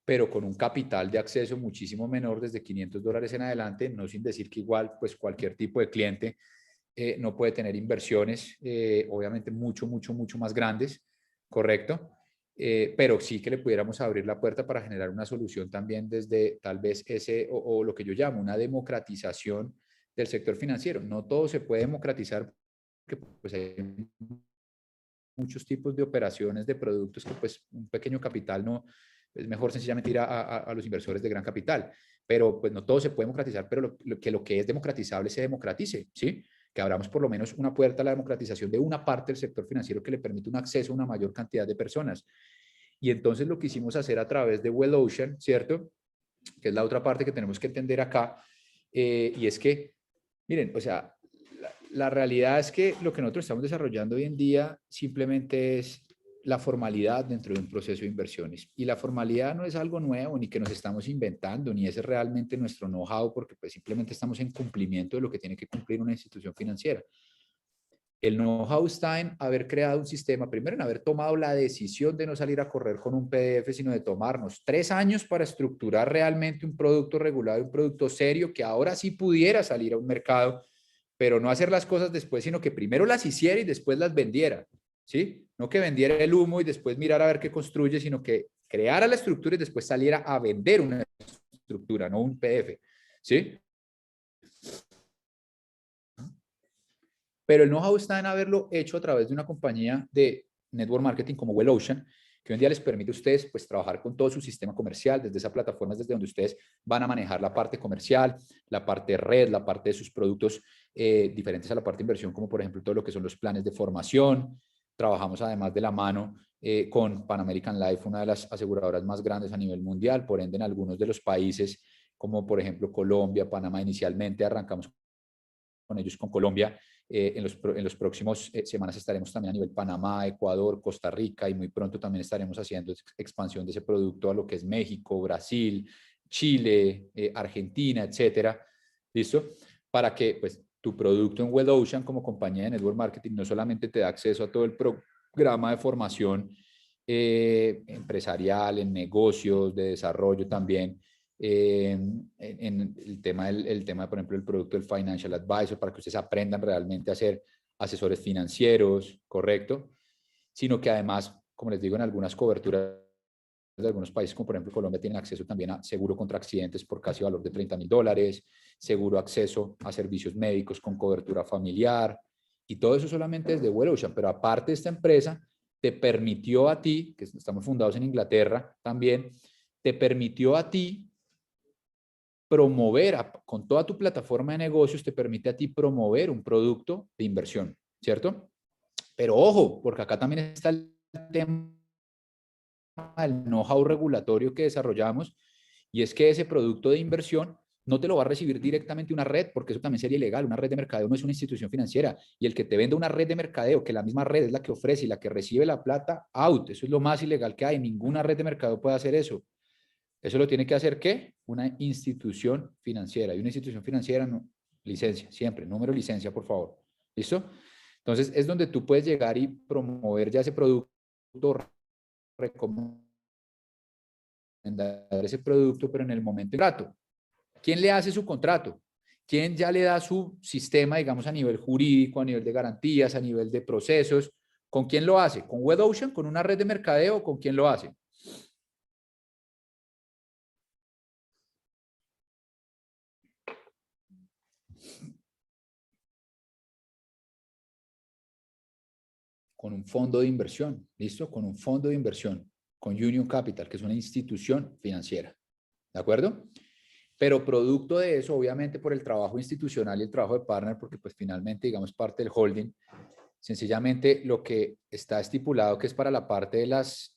S1: pero con un capital de acceso muchísimo menor, desde $500 en adelante, no sin decir que igual, pues cualquier tipo de cliente no puede tener inversiones, obviamente mucho más grandes, ¿correcto? Pero sí que le pudiéramos abrir la puerta para generar una solución también desde tal vez o lo que yo llamo una democratización del sector financiero. No todo se puede democratizar porque pues hay muchos tipos de operaciones, de productos que pues un pequeño capital es mejor sencillamente ir a los inversores de gran capital. Pero pues no todo se puede democratizar, pero lo que es democratizable se democratice, ¿sí? Que abramos por lo menos una puerta a la democratización de una parte del sector financiero que le permite un acceso a una mayor cantidad de personas. Y entonces lo que hicimos hacer a través de Well Ocean, ¿cierto? Que es la otra parte que tenemos que entender acá, y es que, miren, o sea, la realidad es que lo que nosotros estamos desarrollando hoy en día simplemente es la formalidad dentro de un proceso de inversiones. Y la formalidad no es algo nuevo, ni que nos estamos inventando, ni ese es realmente nuestro know-how, porque pues simplemente estamos en cumplimiento de lo que tiene que cumplir una institución financiera. El know-how está en haber creado un sistema, primero en haber tomado la decisión de no salir a correr con un PDF, sino de tomarnos 3 años para estructurar realmente un producto regulado, un producto serio que ahora sí pudiera salir a un mercado, pero no hacer las cosas después, sino que primero las hiciera y después las vendiera, ¿sí? No que vendiera el humo y después mirar a ver qué construye, sino que creara la estructura y después saliera a vender una estructura, no un PDF, ¿sí? Pero el know-how está en haberlo hecho a través de una compañía de network marketing como Well Ocean, que hoy en día les permite a ustedes pues trabajar con todo su sistema comercial desde esa plataforma, desde donde ustedes van a manejar la parte comercial, la parte red, la parte de sus productos diferentes a la parte de inversión, como por ejemplo todo lo que son los planes de formación. Trabajamos además de la mano con Pan American Life, una de las aseguradoras más grandes a nivel mundial, por ende en algunos de los países como por ejemplo Colombia, Panamá inicialmente, arrancamos con ellos, con Colombia. En los próximos semanas estaremos también a nivel Panamá, Ecuador, Costa Rica y muy pronto también estaremos haciendo expansión de ese producto a lo que es México, Brasil, Chile, Argentina, etcétera. ¿Listo? Para que pues, tu producto en Well Ocean como compañía de network marketing no solamente te da acceso a todo el programa de formación empresarial, en negocios, de desarrollo también, en el tema, por ejemplo, el producto del Financial Advisor, para que ustedes aprendan realmente a ser asesores financieros, ¿correcto? Sino que además, como les digo, en algunas coberturas de algunos países, como por ejemplo Colombia, tienen acceso también a seguro contra accidentes por casi valor de $30,000, seguro acceso a servicios médicos con cobertura familiar, y todo eso solamente desde Well Ocean. Pero aparte, esta empresa te permitió a ti, que estamos fundados en Inglaterra también, te permitió a ti promover, con toda tu plataforma de negocios, te permite a ti promover un producto de inversión, ¿cierto? Pero ojo, porque acá también está el tema del know-how regulatorio que desarrollamos, y es que ese producto de inversión no te lo va a recibir directamente una red, porque eso también sería ilegal. Una red de mercadeo no es una institución financiera, y el que te venda una red de mercadeo, que la misma red es la que ofrece y la que recibe la plata, out. Eso es lo más ilegal que hay. Ninguna red de mercadeo puede hacer eso. Eso lo tiene que hacer, ¿qué? Una institución financiera. Y una institución financiera, no, licencia, siempre, número de licencia, por favor. ¿Listo? Entonces, es donde tú puedes llegar y promover ya ese producto, recomendar ese producto, pero en el momento del contrato. ¿Quién le hace su contrato? ¿Quién ya le da su sistema, digamos, a nivel jurídico, a nivel de garantías, a nivel de procesos? ¿Con quién lo hace? ¿Con Well Ocean? ¿Con una red de mercadeo? ¿O con quién lo hace? Con un fondo de inversión, ¿listo? Con un fondo de inversión, con Union Capital, que es una institución financiera, ¿de acuerdo? Pero producto de eso, obviamente por el trabajo institucional y el trabajo de partner, porque pues finalmente, digamos, parte del holding, sencillamente lo que está estipulado que es para la parte de las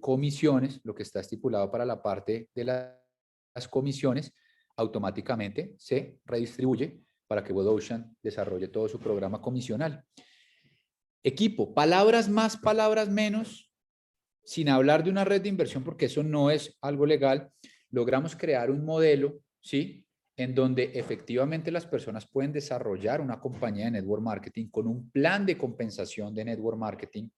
S1: comisiones, lo que está estipulado para la parte de las comisiones, automáticamente se redistribuye para que Well Ocean desarrolle todo su programa comisional. Equipo, palabras más, palabras menos, sin hablar de una red de inversión, porque eso no es algo legal, logramos crear un modelo, ¿sí? En donde efectivamente las personas pueden desarrollar una compañía de network marketing con un plan de compensación de network marketing,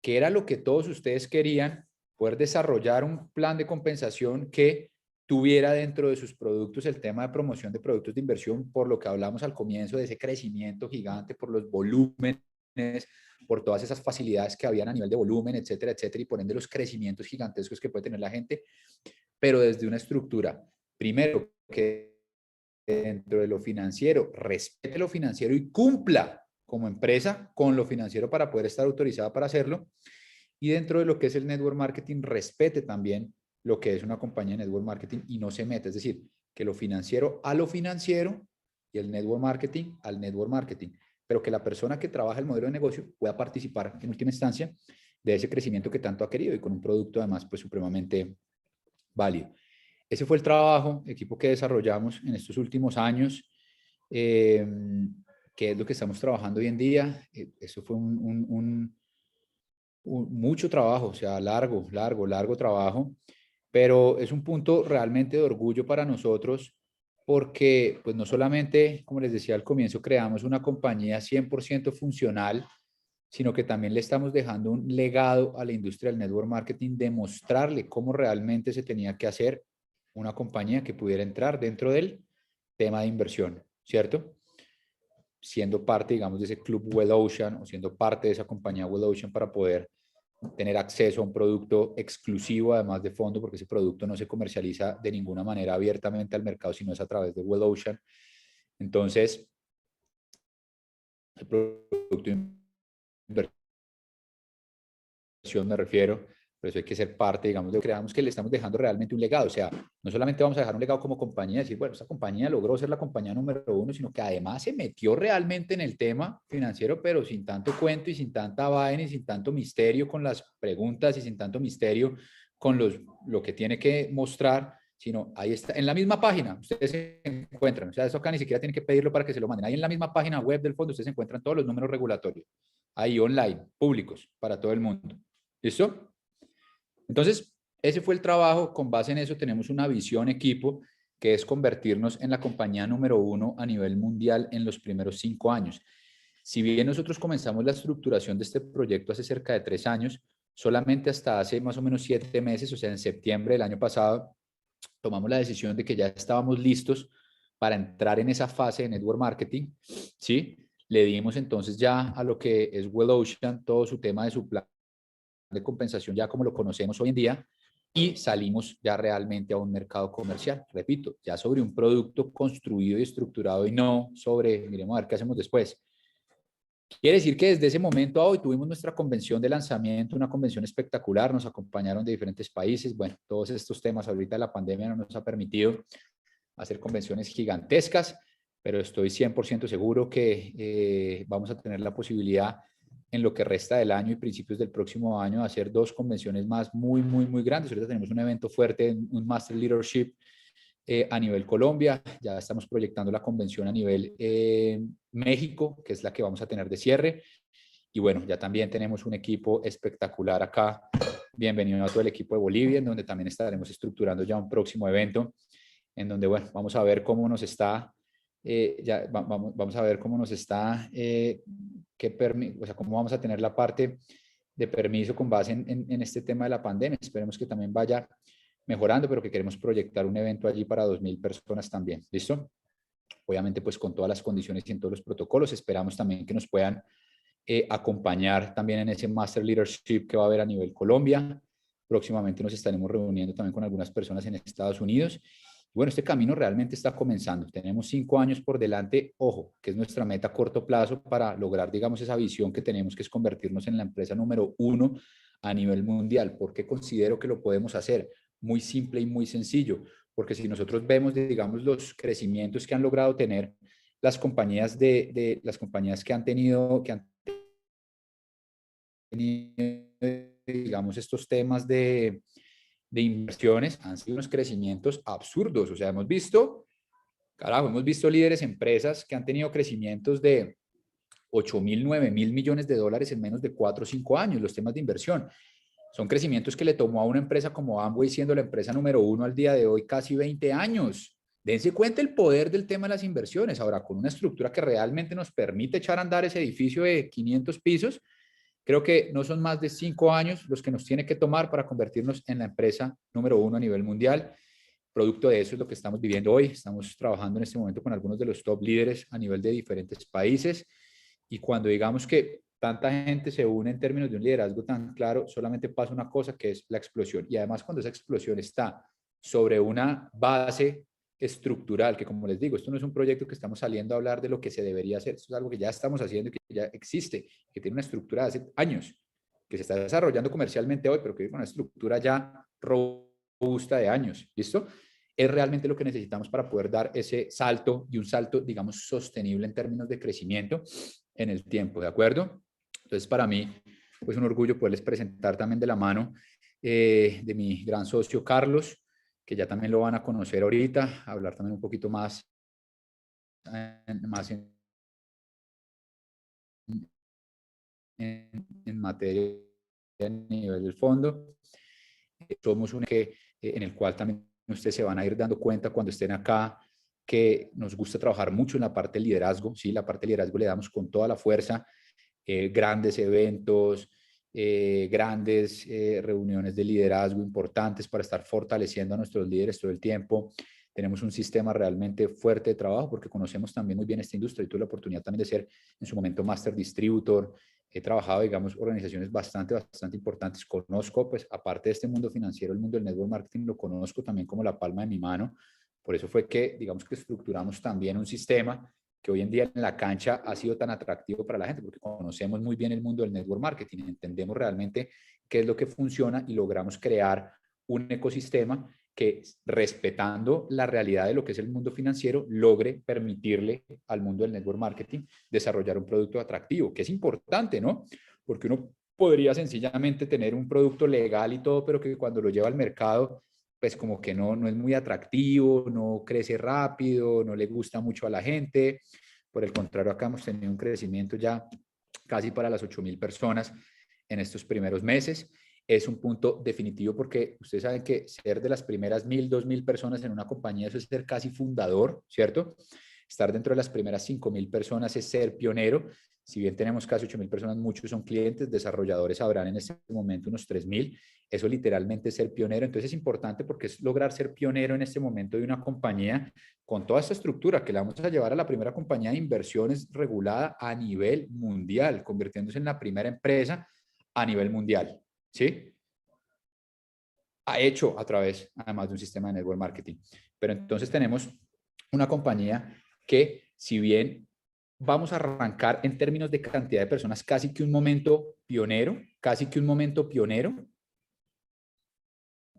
S1: que era lo que todos ustedes querían, poder desarrollar un plan de compensación que tuviera dentro de sus productos el tema de promoción de productos de inversión, por lo que hablamos al comienzo de ese crecimiento gigante, por los volúmenes, por todas esas facilidades que habían a nivel de volumen, etcétera, etcétera, y por ende los crecimientos gigantescos que puede tener la gente, pero desde una estructura, primero, que dentro de lo financiero, respete lo financiero y cumpla como empresa con lo financiero para poder estar autorizada para hacerlo. y dentro de lo que es el network marketing respete también lo que es una compañía de network marketing y no se meta. Es decir, que lo financiero a lo financiero y el network marketing al network marketing, pero que la persona que trabaja el modelo de negocio pueda participar en última instancia de ese crecimiento que tanto ha querido y con un producto además pues supremamente válido. Ese fue el trabajo, equipo que desarrollamos en estos últimos años, que es lo que estamos trabajando hoy en día. Eso fue mucho trabajo, o sea, largo trabajo, pero es un punto realmente de orgullo para nosotros porque, pues no solamente, como les decía al comienzo, creamos una compañía 100% funcional, sino que también le estamos dejando un legado a la industria del network marketing, demostrarle cómo realmente se tenía que hacer una compañía que pudiera entrar dentro del tema de inversión, ¿cierto? Siendo parte, digamos, de ese club Well Ocean o siendo parte de esa compañía Well Ocean para poder tener acceso a un producto exclusivo, además de fondo, porque ese producto no se comercializa de ninguna manera abiertamente al mercado, sino es a través de Well Ocean. Entonces, el producto de inversión me refiero, por eso hay que ser parte, digamos, de creamos que le estamos dejando realmente un legado. O sea, no solamente vamos a dejar un legado como compañía, decir, bueno, esta compañía logró ser la compañía número uno, sino que además se metió realmente en el tema financiero, pero sin tanto cuento y sin tanta vaina y sin tanto misterio con las preguntas y sin tanto misterio con lo que tiene que mostrar, sino ahí está, en la misma página, ustedes se encuentran, o sea, eso acá ni siquiera tienen que pedirlo para que se lo manden, ahí en la misma página web del fondo ustedes se encuentran todos los números regulatorios, ahí online, públicos, para todo el mundo. ¿Listo? Entonces, ese fue el trabajo. Con base en eso tenemos una visión equipo que es convertirnos en la compañía número uno a nivel mundial en los primeros 5 años. Si bien nosotros comenzamos la estructuración de este proyecto hace cerca de 3 años, solamente hasta hace más o menos 7 meses, o sea, en septiembre del año pasado, tomamos la decisión de que ya estábamos listos para entrar en esa fase de network marketing, ¿sí? Le dimos entonces ya a lo que es Well Ocean todo su tema de su plan de compensación ya como lo conocemos hoy en día y salimos ya realmente a un mercado comercial. Repito, ya sobre un producto construido y estructurado y no sobre, miremos a ver qué hacemos después. Quiere decir que desde ese momento a hoy tuvimos nuestra convención de lanzamiento, una convención espectacular, nos acompañaron de diferentes países. Bueno, todos estos temas ahorita la pandemia no nos ha permitido hacer convenciones gigantescas, pero estoy 100% seguro que vamos a tener la posibilidad en lo que resta del año y principios del próximo año de hacer 2 convenciones más muy grandes. Ahorita tenemos un evento fuerte, un Master Leadership a nivel Colombia, ya estamos proyectando la convención a nivel México, que es la que vamos a tener de cierre. Y bueno, ya también tenemos un equipo espectacular acá. Bienvenido a todo el equipo de Bolivia, en donde también estaremos estructurando ya un próximo evento, en donde, bueno, vamos a ver cómo nos está, vamos a ver cómo nos está, o sea, cómo vamos a tener la parte de permiso con base en este tema de la pandemia. Esperemos que también vaya mejorando, pero que queremos proyectar un evento allí para 2.000 personas también. ¿Listo? Obviamente, pues con todas las condiciones y en todos los protocolos. Esperamos también que nos puedan acompañar también en ese Master Leadership que va a haber a nivel Colombia. Próximamente nos estaremos reuniendo también con algunas personas en Estados Unidos. Bueno, este camino realmente está comenzando. Tenemos 5 años por delante, ojo, que es nuestra meta a corto plazo para lograr, digamos, esa visión que tenemos, que es convertirnos en la empresa número uno a nivel mundial. ¿Por qué considero que lo podemos hacer? Muy simple y muy sencillo, porque si nosotros vemos, digamos, los crecimientos que han logrado tener las compañías las compañías que han tenido digamos, estos temas de inversiones han sido unos crecimientos absurdos. O sea, hemos visto, carajo, hemos visto líderes, empresas que han tenido crecimientos de 8.000, 9.000 millones de dólares en menos de 4 o 5 años, los temas de inversión. Son crecimientos que le tomó a una empresa como Amway, siendo la empresa número uno al día de hoy, casi 20 años. Dense cuenta el poder del tema de las inversiones. Ahora, con una estructura que realmente nos permite echar a andar ese edificio de 500 pisos, creo que no son más de 5 años los que nos tiene que tomar para convertirnos en la empresa número uno a nivel mundial. Producto de eso es lo que estamos viviendo hoy. Estamos trabajando en este momento con algunos de los top líderes a nivel de diferentes países. Y cuando digamos que tanta gente se une en términos de un liderazgo tan claro, solamente pasa una cosa, que es la explosión. Y además, cuando esa explosión está sobre una base estructural, que como les digo, esto no es un proyecto que estamos saliendo a hablar de lo que se debería hacer, esto es algo que ya estamos haciendo y que ya existe, que tiene una estructura de hace años, que se está desarrollando comercialmente hoy, pero que vive con una estructura ya robusta de años, ¿listo? Es realmente lo que necesitamos para poder dar ese salto y un salto, digamos, sostenible en términos de crecimiento en el tiempo, ¿de acuerdo? Entonces, para mí, pues un orgullo poderles presentar también de la mano de mi gran socio Carlos, que ya también lo van a conocer ahorita, hablar también un poquito más, más en materia a nivel del fondo. Somos un que en el cual también ustedes se van a ir dando cuenta cuando estén acá que nos gusta trabajar mucho en la parte de liderazgo, ¿sí? La parte de liderazgo le damos con toda la fuerza, grandes eventos, grandes reuniones de liderazgo importantes para estar fortaleciendo a nuestros líderes todo el tiempo. Tenemos un sistema realmente fuerte de trabajo porque conocemos también muy bien esta industria y tuve la oportunidad también de ser en su momento Master Distributor. He trabajado, digamos, organizaciones bastante importantes. Conozco, pues, aparte de este mundo financiero, el mundo del network marketing lo conozco también como la palma de mi mano. Por eso fue que, digamos, que estructuramos también un sistema que hoy en día en la cancha ha sido tan atractivo para la gente, porque conocemos muy bien el mundo del network marketing, entendemos realmente qué es lo que funciona y logramos crear un ecosistema que, respetando la realidad de lo que es el mundo financiero, logre permitirle al mundo del network marketing desarrollar un producto atractivo, que es importante, ¿no? Porque uno podría sencillamente tener un producto legal y todo, pero que cuando lo lleva al mercado, pues como que no es muy atractivo, no crece rápido, no le gusta mucho a la gente. Por el contrario, acá hemos tenido un crecimiento ya casi para las 8.000 personas en estos primeros meses. Es un punto definitivo porque ustedes saben que ser de las primeras 1.000, 2.000 personas en una compañía, eso es ser casi fundador, ¿cierto? Estar dentro de las primeras 5.000 personas es ser pionero. Si bien tenemos casi 8.000 personas, muchos son clientes, desarrolladores habrán en este momento unos 3.000. Eso literalmente es ser pionero. Entonces es importante porque es lograr ser pionero en este momento de una compañía con toda esta estructura que la vamos a llevar a la primera compañía de inversiones regulada a nivel mundial, convirtiéndose en la primera empresa a nivel mundial, ¿sí? Ha hecho a través, además de un sistema de network marketing. Pero entonces tenemos una compañía que, si bien vamos a arrancar en términos de cantidad de personas, casi que un momento pionero,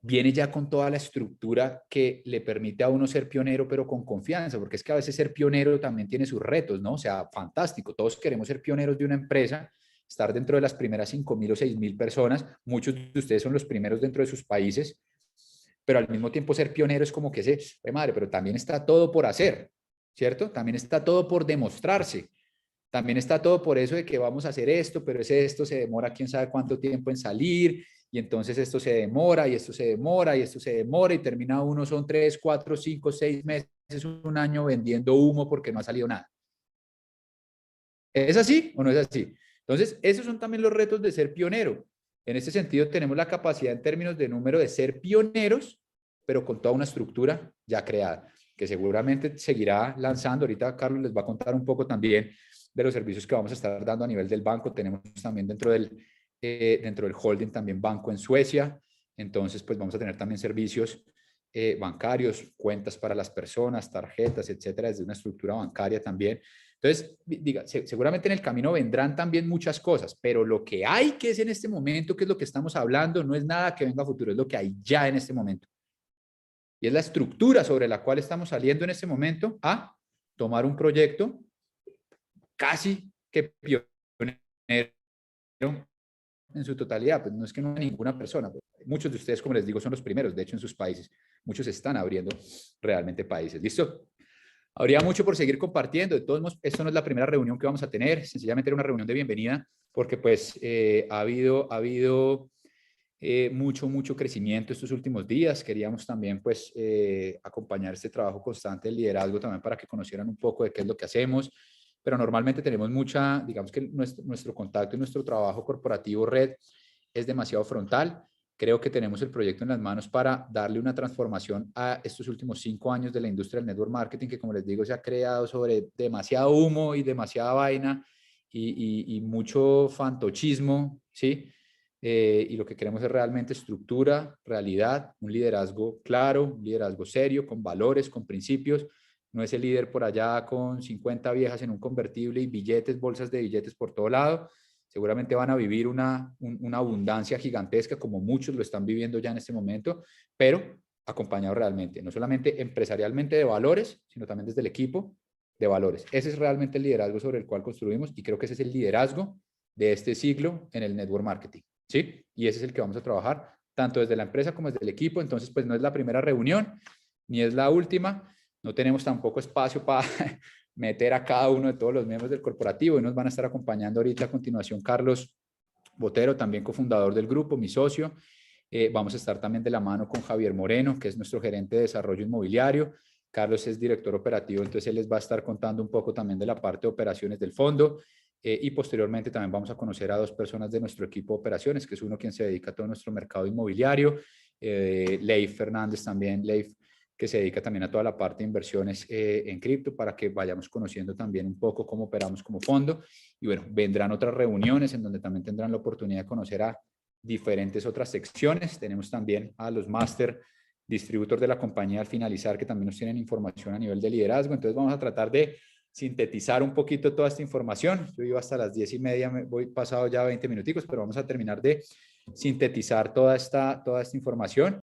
S1: viene ya con toda la estructura que le permite a uno ser pionero, pero con confianza, porque es que a veces ser pionero también tiene sus retos, ¿no? O sea, fantástico, todos queremos ser pioneros de una empresa, estar dentro de las primeras 5.000 o 6.000 personas, muchos de ustedes son los primeros dentro de sus países, pero al mismo tiempo ser pionero es como que madre, pero también está todo por hacer, ¿cierto? También está todo por demostrarse. También está todo por eso de que vamos a hacer esto, pero esto se demora quién sabe cuánto tiempo en salir, y entonces esto se demora, y esto se demora, y esto se demora, y termina uno, son 3, 4, 5, 6 meses, un año vendiendo humo porque no ha salido nada. ¿Es así o no es así? Entonces, esos son también los retos de ser pionero. En este sentido, tenemos la capacidad en términos de número de ser pioneros, pero con toda una estructura ya creada, que seguramente seguirá lanzando. Ahorita Carlos les va a contar un poco también de los servicios que vamos a estar dando a nivel del banco. Tenemos también dentro del holding también banco en Suecia. Entonces, pues vamos a tener también servicios bancarios, cuentas para las personas, tarjetas, etcétera, desde una estructura bancaria también. Entonces, seguramente en el camino vendrán también muchas cosas, pero lo que hay que es en este momento, que es lo que estamos hablando, no es nada que venga a futuro, es lo que hay ya en este momento. Y es la estructura sobre la cual estamos saliendo en este momento a tomar un proyecto casi que pionero en su totalidad. Pues no es que no haya ninguna persona. Pues muchos de ustedes, como les digo, son los primeros, de hecho, en sus países. Muchos están abriendo realmente países. ¿Listo? Habría mucho por seguir compartiendo. De todos modos, esto no es la primera reunión que vamos a tener. Sencillamente era una reunión de bienvenida porque pues ha habido mucho crecimiento estos últimos días. Queríamos también pues acompañar este trabajo constante del liderazgo también para que conocieran un poco de qué es lo que hacemos. Pero normalmente tenemos digamos que nuestro contacto y nuestro trabajo corporativo red es demasiado frontal. Creo que tenemos el proyecto en las manos para darle una transformación a estos últimos 5 años de la industria del network marketing, que como les digo, se ha creado sobre demasiado humo y demasiada vaina y mucho fantochismo, ¿sí? Y lo que queremos es realmente estructura, realidad, un liderazgo claro, un liderazgo serio, con valores, con principios. No es el líder por allá con 50 viejas en un convertible y billetes, bolsas de billetes por todo lado. seguramente van a vivir una abundancia gigantesca, como muchos lo están viviendo ya en este momento, pero acompañados realmente, no solamente empresarialmente de valores, sino también desde el equipo de valores. Ese es realmente el liderazgo sobre el cual construimos y creo que ese es el liderazgo de este siglo en el network marketing, ¿sí? Y ese es el que vamos a trabajar tanto desde la empresa como desde el equipo. Entonces, pues no es la primera reunión, ni es la última. No tenemos tampoco espacio para meter a cada uno de todos los miembros del corporativo y nos van a estar acompañando ahorita a continuación Carlos Botero, también cofundador del grupo, mi socio. Vamos a estar también de la mano con Javier Moreno, que es nuestro gerente de desarrollo inmobiliario. Carlos es director operativo, entonces él les va a estar contando un poco también de la parte de operaciones del fondo. Y posteriormente también vamos a conocer a dos personas de nuestro equipo de operaciones, que es uno quien se dedica a todo nuestro mercado inmobiliario, Leif Fernández también, Leif, que se dedica también a toda la parte de inversiones en cripto, para que vayamos conociendo también un poco cómo operamos como fondo. Y bueno, vendrán otras reuniones en donde también tendrán la oportunidad de conocer a diferentes otras secciones. Tenemos también a los máster distribuidores de la compañía al finalizar, que también nos tienen información a nivel de liderazgo. Entonces vamos a tratar de sintetizar un poquito toda esta información. Yo iba hasta las 10:30, me voy pasado ya 20 minuticos, pero vamos a terminar de sintetizar toda esta información.